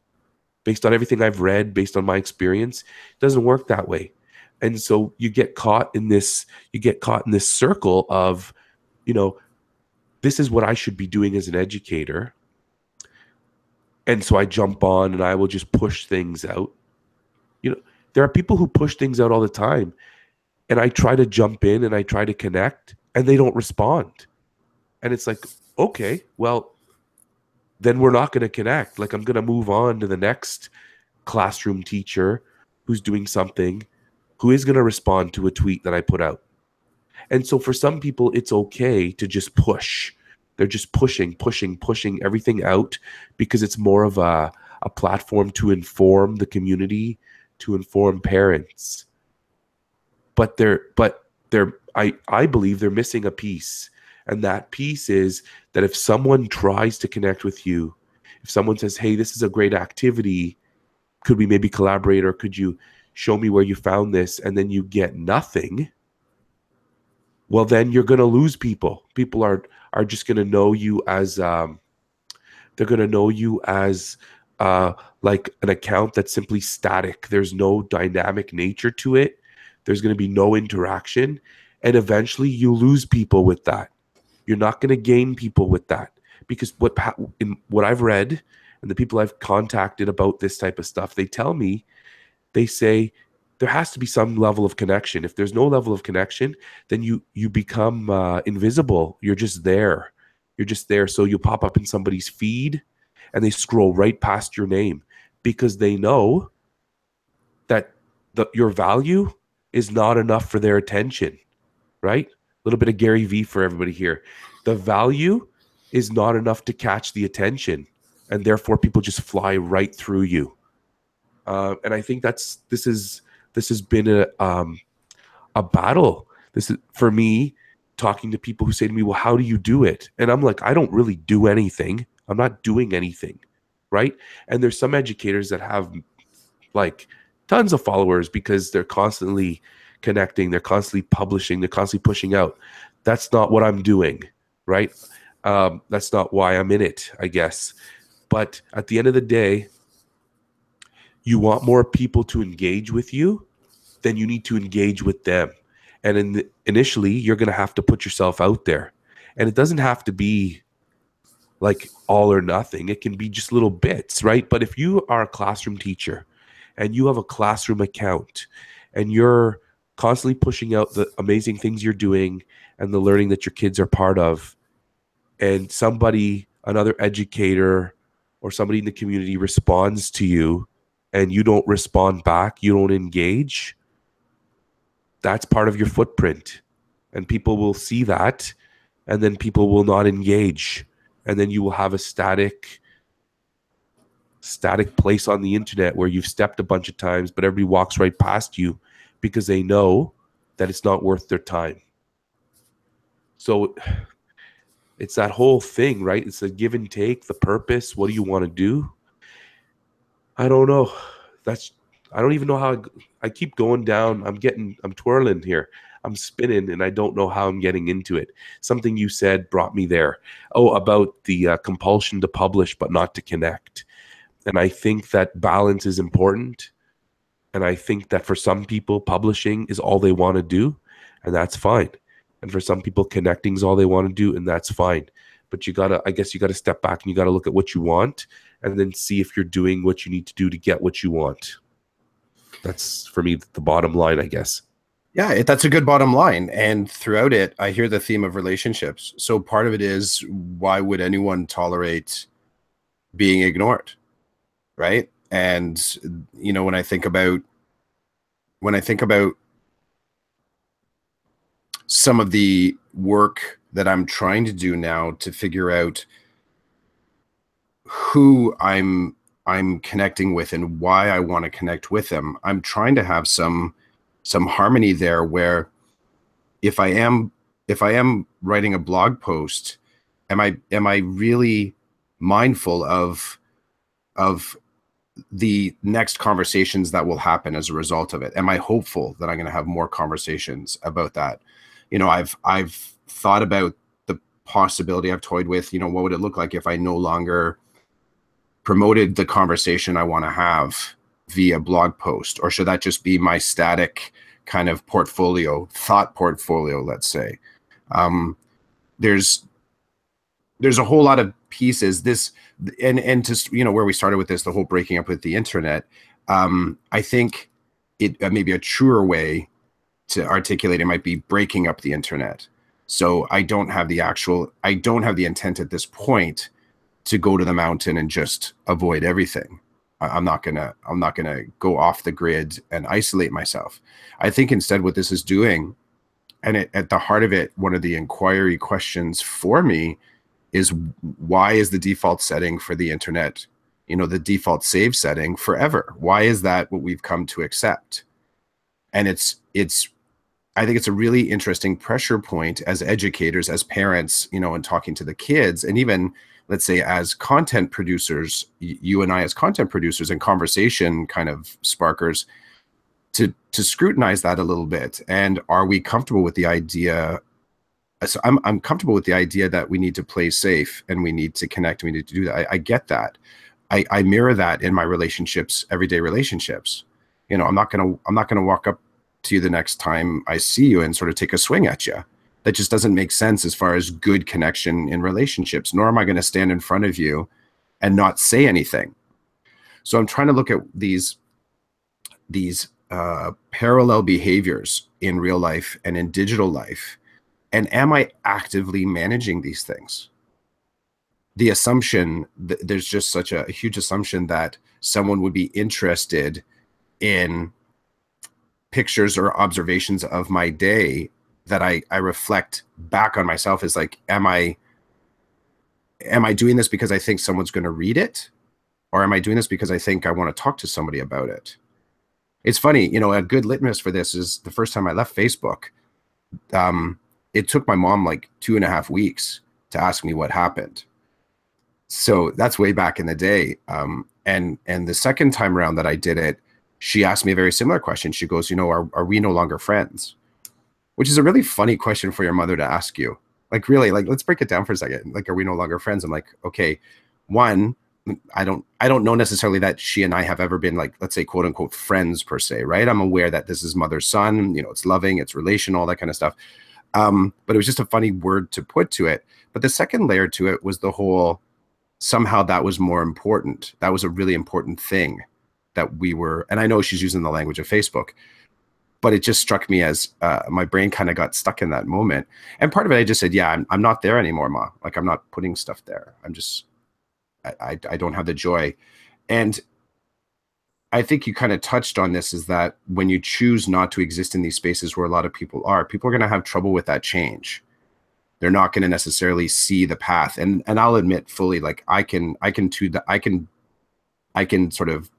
Based on everything I've read, based on my experience, it doesn't work that way. And so you get caught in this circle of, this is what I should be doing as an educator. And so I jump on and I will just push things out. There are people who push things out all the time, and I try to jump in and I try to connect, and they don't respond. And it's like, okay, well, then we're not going to connect. Like, I'm going to move on to the next classroom teacher who's doing something, who is going to respond to a tweet that I put out. And so for some people, it's okay to just push. They're just pushing everything out because it's more of a platform to inform the community, to inform parents. But I believe they're missing a piece. And that piece is that if someone tries to connect with you, if someone says, hey, this is a great activity, could we maybe collaborate, or could you show me where you found this, and then you get nothing, well, then you're going to lose people. People are just going to know you as they're going to know you as like an account that's simply static. There's no dynamic nature to it. There's going to be no interaction, and eventually you lose people with that. You're not going to gain people with that, because what I've read and the people I've contacted about this type of stuff, they tell me they say there has to be some level of connection. If there's no level of connection, then you become invisible. You're just there. You're just there. So you pop up in somebody's feed and they scroll right past your name because they know that your value is not enough for their attention, right? A little bit of Gary V for everybody here. The value is not enough to catch the attention, and therefore people just fly right through you. And I think this has been a battle. This is for me talking to people who say to me, "Well, how do you do it?" And I'm like, I don't really do anything. I'm not doing anything, right? And there's some educators that have like tons of followers because they're constantly connecting, they're constantly publishing, they're constantly pushing out. That's not what I'm doing, right? That's not why I'm in it, I guess. But at the end of the day, you want more people to engage with you, then you need to engage with them. And initially, you're going to have to put yourself out there. And it doesn't have to be like all or nothing. It can be just little bits, right? But if you are a classroom teacher and you have a classroom account and you're constantly pushing out the amazing things you're doing and the learning that your kids are part of, and another educator or somebody in the community responds to you and you don't respond back, you don't engage, that's part of your footprint. And people will see that, and then people will not engage. And then you will have a static place on the internet where you've stepped a bunch of times, but everybody walks right past you because they know that it's not worth their time. So it's that whole thing, right? It's a give and take, the purpose. What do you want to do? I don't know. I don't even know how I keep going down. I'm twirling here. I'm spinning and I don't know how I'm getting into it. Something you said brought me there. Oh, about the compulsion to publish, but not to connect. And I think that balance is important. And I think that for some people, publishing is all they want to do, and that's fine. And for some people, connecting is all they want to do, and that's fine. But I guess you gotta step back and you gotta look at what you want and then see if you're doing what you need to do to get what you want. That's for me the bottom line, I guess. Yeah, that's a good bottom line. And throughout it, I hear the theme of relationships. So part of it is, why would anyone tolerate being ignored? Right. And, you know, when I think about some of the work that I'm trying to do now to figure out who I'm connecting with and why I want to connect with them, I'm trying to have some harmony there, where if I am writing a blog post, am I really mindful of the next conversations that will happen as a result of it? Am I hopeful that I'm going to have more conversations about that? You know, I've thought about the possibility, I've toyed with, you know, what would it look like if I no longer promoted the conversation I want to have via blog post? Or should that just be my static kind of thought portfolio, let's say? There's a whole lot of pieces. And just, you know, where we started with this, the whole breaking up with the internet, I think it maybe a truer way to articulate it might be breaking up the internet. So I don't have the intent at this point to go to the mountain and just avoid everything. I'm not gonna go off the grid and isolate myself. I think instead what this is doing, and at the heart of it, one of the inquiry questions for me is, why is the default setting for the internet, you know, the default save setting forever? Why is that what we've come to accept? And I think it's a really interesting pressure point as educators, as parents, you know, and talking to the kids, and even, let's say, as content producers, you and I as content producers and conversation kind of sparkers, to scrutinize that a little bit. And are we comfortable with the idea? So I'm comfortable with the idea that we need to play safe and we need to connect. We need to do that. I get that. I mirror that in my relationships, everyday relationships. You know, I'm not gonna walk up to you the next time I see you and sort of take a swing at you. That just doesn't make sense as far as good connection in relationships. Nor am I going to stand in front of you and not say anything. So I'm trying to look at these these parallel behaviors in real life and in digital life? And am I actively managing these things? The assumption, there's just such a huge assumption that someone would be interested in pictures or observations of my day that I reflect back on myself is like, am I doing this because I think someone's going to read it? Or am I doing this because I think I want to talk to somebody about it? It's funny, you know, a good litmus for this is the first time I left Facebook. It took my mom like 2.5 weeks to ask me what happened. So that's way back in the day. And the second time around that I did it, she asked me a very similar question. She goes, you know, are we no longer friends? Which is a really funny question for your mother to ask you. Like, really, like, let's break it down for a second. Like, are we no longer friends? I'm like, okay, one, I don't know necessarily that she and I have ever been like, let's say, quote unquote, friends per se, right? I'm aware that this is mother son, you know, it's loving, it's relational, that kind of stuff. But it was just a funny word to put to it. But the second layer to it was the whole, somehow that was more important. That was a really important thing that we were, and I know she's using the language of Facebook, but it just struck me as my brain kind of got stuck in that moment. And part of it, I just said, yeah, I'm not there anymore, Ma. Like, I'm not putting stuff there. I'm just, I don't have the joy. And I think you kind of touched on this, is that when you choose not to exist in these spaces where a lot of people are going to have trouble with that change. They're not going to necessarily see the path. And I'll admit fully, like, I can sort of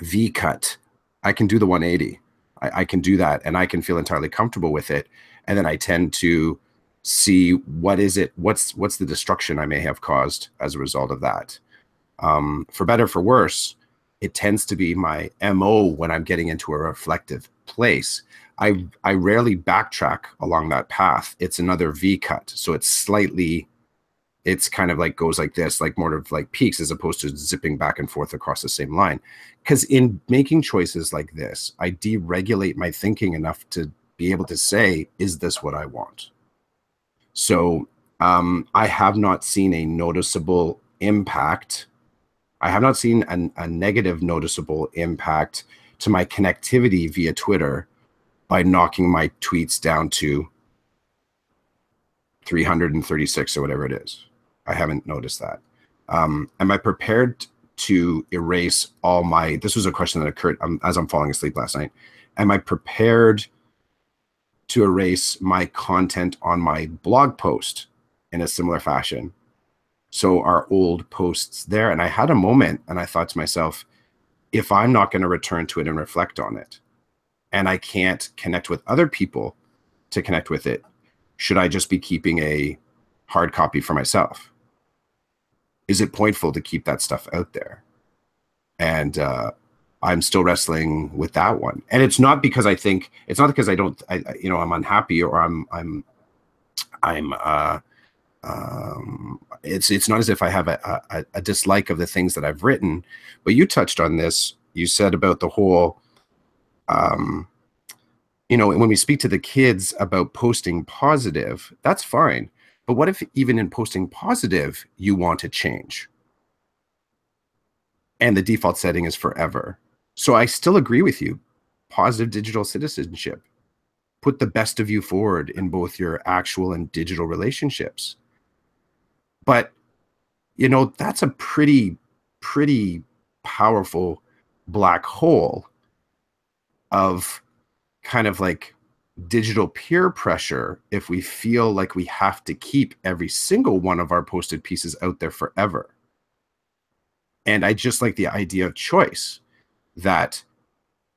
V cut. I can do the 180. I can do that, and I can feel entirely comfortable with it. And then I tend to see what's the destruction I may have caused as a result of that. For better, for worse, it tends to be my MO when I'm getting into a reflective place. I rarely backtrack along that path. It's another V cut. So it's kind of like goes like this, like more of like peaks, as opposed to zipping back and forth across the same line. Because in making choices like this, I deregulate my thinking enough to be able to say, is this what I want? So I have not seen a noticeable impact. I have not seen a negative noticeable impact to my connectivity via Twitter by knocking my tweets down to 336 or whatever it is. I haven't noticed that. Am I prepared to erase all my, this was a question that occurred as I'm falling asleep last night. Am I prepared to erase my content on my blog post in a similar fashion? So our old posts there. And I had a moment and I thought to myself, if I'm not going to return to it and reflect on it, and I can't connect with other people to connect with it, should I just be keeping a hard copy for myself? Is it pointful to keep that stuff out there? And I'm still wrestling with that one. And it's not because I think, it's not because I'm unhappy, or it's not as if I have a dislike of the things that I've written. But you touched on this. You said about the whole, when we speak to the kids about posting positive, that's fine. But what if even in posting positive, you want to change? And the default setting is forever. So I still agree with you. Positive digital citizenship. Put the best of you forward in both your actual and digital relationships. But, that's a pretty powerful black hole of kind of like digital peer pressure if we feel like we have to keep every single one of our posted pieces out there forever. And I just like the idea of choice, that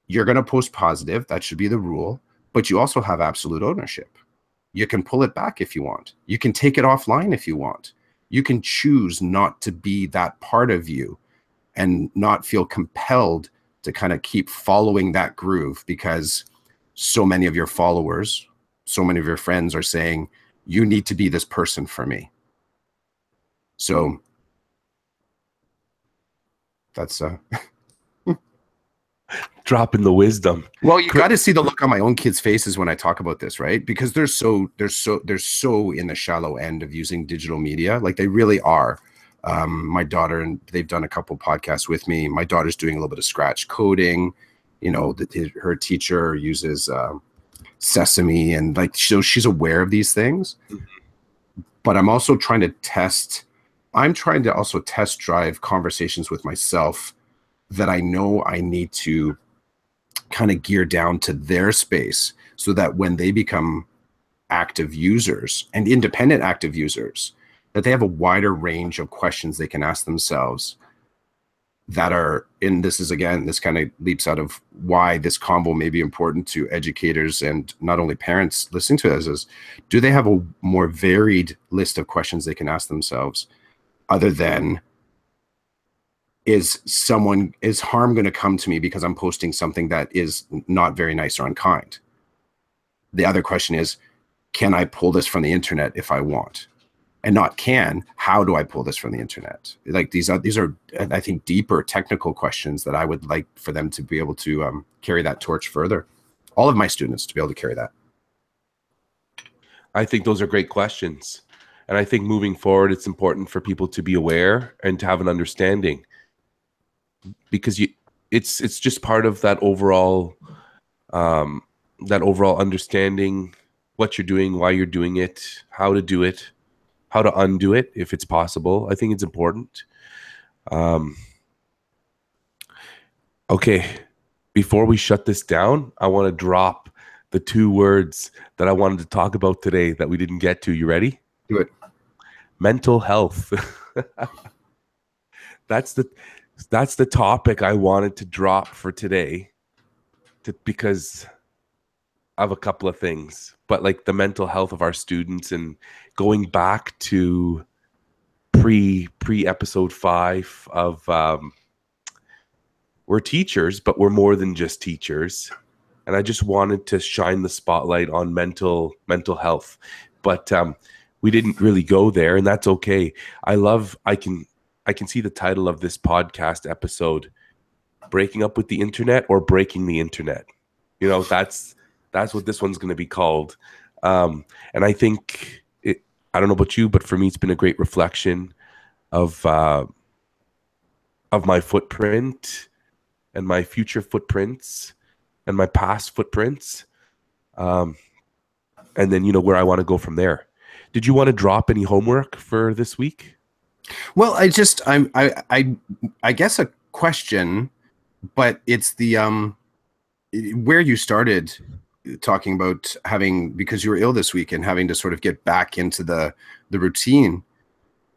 you're going to post positive. That should be the rule. But you also have absolute ownership. You can pull it back if you want. You can take it offline if you want. You can choose not to be that part of you and not feel compelled to kind of keep following that groove, because so many of your followers, so many of your friends are saying, you need to be this person for me. So that's dropping the wisdom. Well, you got to see the look on my own kids' faces when I talk about this, right? Because they're so in the shallow end of using digital media. Like, they really are. My daughter, and they've done a couple podcasts with me. My daughter's doing a little bit of scratch coding. you know, that her teacher uses sesame, and like, so she's aware of these things. But I'm also trying to also test drive conversations with myself that I know I need to kind of gear down to their space, so that when they become active users and independent active users, that they have a wider range of questions they can ask themselves that are in. This is, again, this kind of leaps out of why this combo may be important to educators and not only parents listening to us, is, do they have a more varied list of questions they can ask themselves, other than, is harm going to come to me because I'm posting something that is not very nice or unkind? The other question is, can I pull this from the internet if I want? And not how do I pull this from the internet? Like, these are, I think, deeper technical questions that I would like for them to be able to carry that torch further. All of my students to be able to carry that. I think those are great questions. And I think moving forward, it's important for people to be aware and to have an understanding, because it's just part of that overall understanding what you're doing, why you're doing it, how to do it, how to undo it if it's possible. I think it's important. Okay, before we shut this down, I want to drop the 2 words that I wanted to talk about today that we didn't get to. You ready? Do it. Mental health. That's the topic I wanted to drop for today, because of a couple of things, but like the mental health of our students, and going back to pre episode 5 of we're teachers, but we're more than just teachers. And I just wanted to shine the spotlight on mental health, but we didn't really go there, and that's okay. I can see the title of this podcast episode, Breaking Up with the Internet or Breaking the Internet. You know, that's what this one's going to be called. And I think I don't know about you, but for me, it's been a great reflection of my footprint and my future footprints and my past footprints. And then, you know, where I want to go from there. Did you want to drop any homework for this week? Well, I guess a question, but it's the where you started talking about having, because you were ill this week and having to sort of get back into the routine.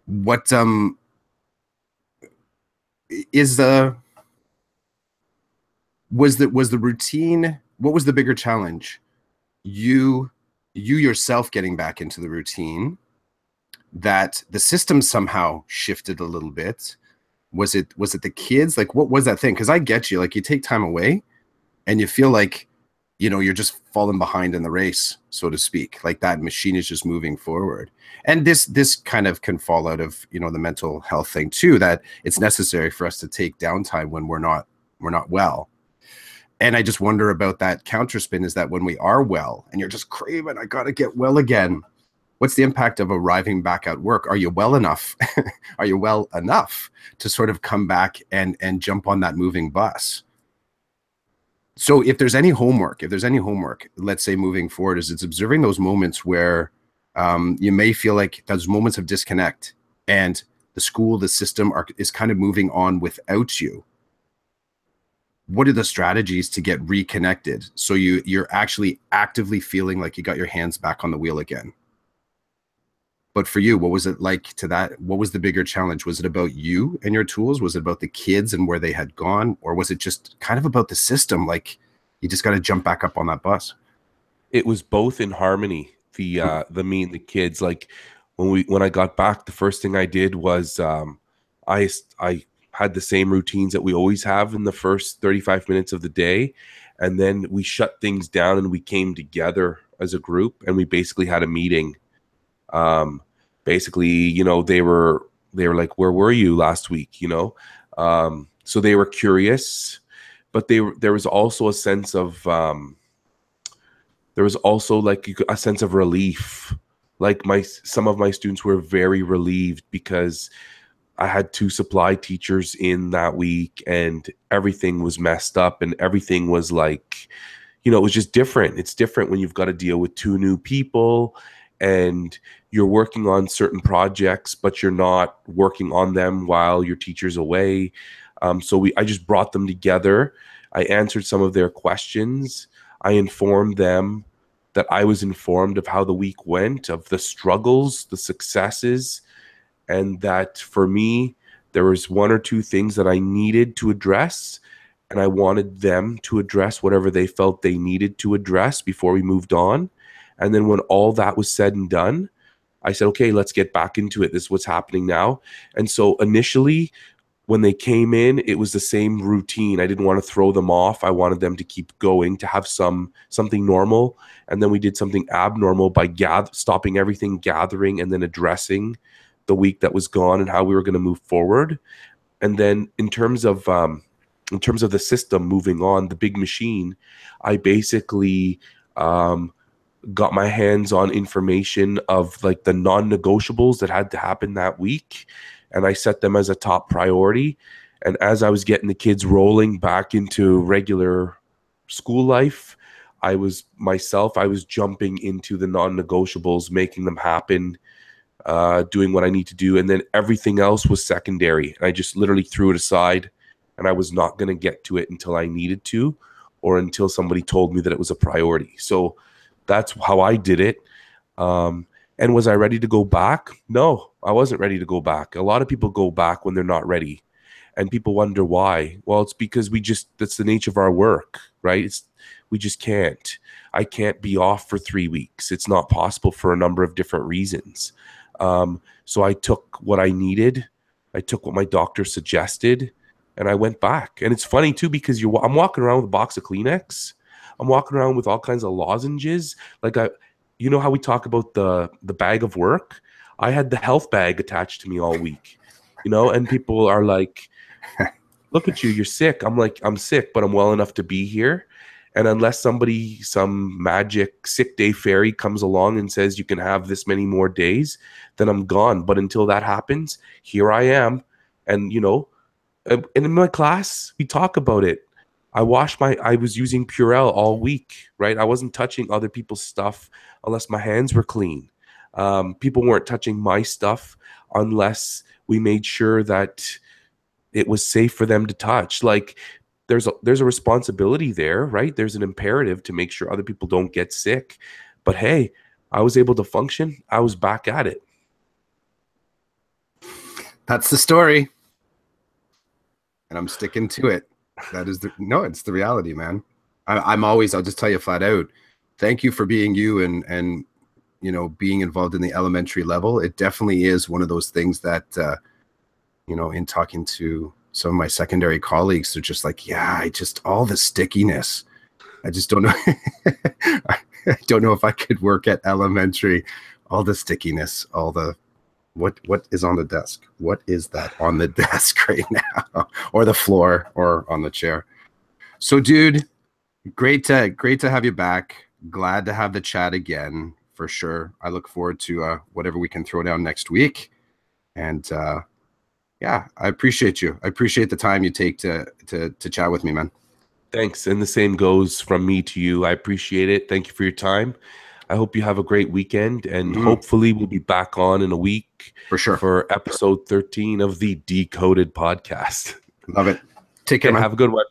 What was the routine? What was the bigger challenge? You yourself getting back into the routine, that the system somehow shifted a little bit? Was it the kids? Like, what was that thing? Because I get you, like, you take time away and you feel like, you know, you're just falling behind in the race, so to speak. Like, that machine is just moving forward. And this kind of can fall out of, you know, the mental health thing too, that it's necessary for us to take downtime when we're not well. And I just wonder about that counterspin, is that when we are well and you're just craving, I got to get well again, what's the impact of arriving back at work? Are you well enough? Are you well enough to sort of come back and jump on that moving bus? So if there's any homework, let's say moving forward, is it's observing those moments where you may feel like those moments of disconnect, and the school, the system is kind of moving on without you. What are the strategies to get reconnected, so you're actually actively feeling like you got your hands back on the wheel again? But for you, what was it like to that? What was the bigger challenge? Was it about you and your tools? Was it about the kids and where they had gone? Or was it just kind of about the system? Like, you just got to jump back up on that bus. It was both in harmony. The me and the kids, like when I got back, the first thing I did was I had the same routines that we always have in the first 35 minutes of the day. And then we shut things down and we came together as a group and we basically had a meeting. Basically, you know, they were like, where were you last week? You know? So they were curious, but there was also a sense of, there was also like a sense of relief. Like some of my students were very relieved because I had 2 supply teachers in that week, and everything was messed up, and everything was like, it was just different. It's different when you've got to deal with 2 new people, and you're working on certain projects, but you're not working on them while your teacher's away. I just brought them together. I answered some of their questions. I informed them that I was informed of how the week went, of the struggles, the successes, and that for me, there was 1 or 2 things that I needed to address, and I wanted them to address whatever they felt they needed to address before we moved on. And then when all that was said and done, I said, okay, let's get back into it. This is what's happening now. And so initially, when they came in, it was the same routine. I didn't want to throw them off. I wanted them to keep going, to have something normal. And then we did something abnormal by stopping everything, gathering, and then addressing the week that was gone and how we were going to move forward. And then in terms of the system moving on, the big machine, I basically got my hands on information of like the non-negotiables that had to happen that week, and I set them as a top priority. And as I was getting the kids rolling back into regular school life, I was jumping into the non-negotiables, making them happen, doing what I need to do. And then everything else was secondary. And I just literally threw it aside, and I was not going to get to it until I needed to, or until somebody told me that it was a priority. So that's how I did it. And was I ready to go back? No, I wasn't ready to go back. A lot of people go back when they're not ready. And people wonder why. Well, it's because that's the nature of our work, right? We just can't. I can't be off for 3 weeks. It's not possible for a number of different reasons. So I took what I needed. I took what my doctor suggested, and I went back. And it's funny too, because I'm walking around with a box of Kleenex. I'm walking around with all kinds of lozenges. Like you know how we talk about the bag of work? I had the health bag attached to me all week, and people are like, look at you, you're sick. I'm like, I'm sick, but I'm well enough to be here. And unless some magic sick day fairy comes along and says you can have this many more days, then I'm gone. But until that happens, here I am. And, and in my class, we talk about it. I was using Purell all week, right? I wasn't touching other people's stuff unless my hands were clean. People weren't touching my stuff unless we made sure that it was safe for them to touch. Like there's a responsibility there, right? There's an imperative to make sure other people don't get sick. But hey, I was able to function. I was back at it. That's the story. And I'm sticking to it. It's the reality, man. I'll just tell you flat out, thank you for being you and being involved in the elementary level. It definitely is one of those things that, in talking to some of my secondary colleagues, they're just like, yeah, all the stickiness. I just don't know. I don't know if I could work at elementary. All the stickiness, all the, what is on the desk? What is that on the desk right now? Or the floor or on the chair? So dude, great to have you back. Glad to have the chat again for sure. I look forward to whatever we can throw down next week. And yeah, I appreciate you. I appreciate the time you take to chat with me, man. Thanks. And the same goes from me to you. I appreciate it. Thank you for your time. I hope you have a great weekend, and hopefully we'll be back on in a week for sure for episode 13 of the Decoded podcast. Love it. Take care, man. Have a good one.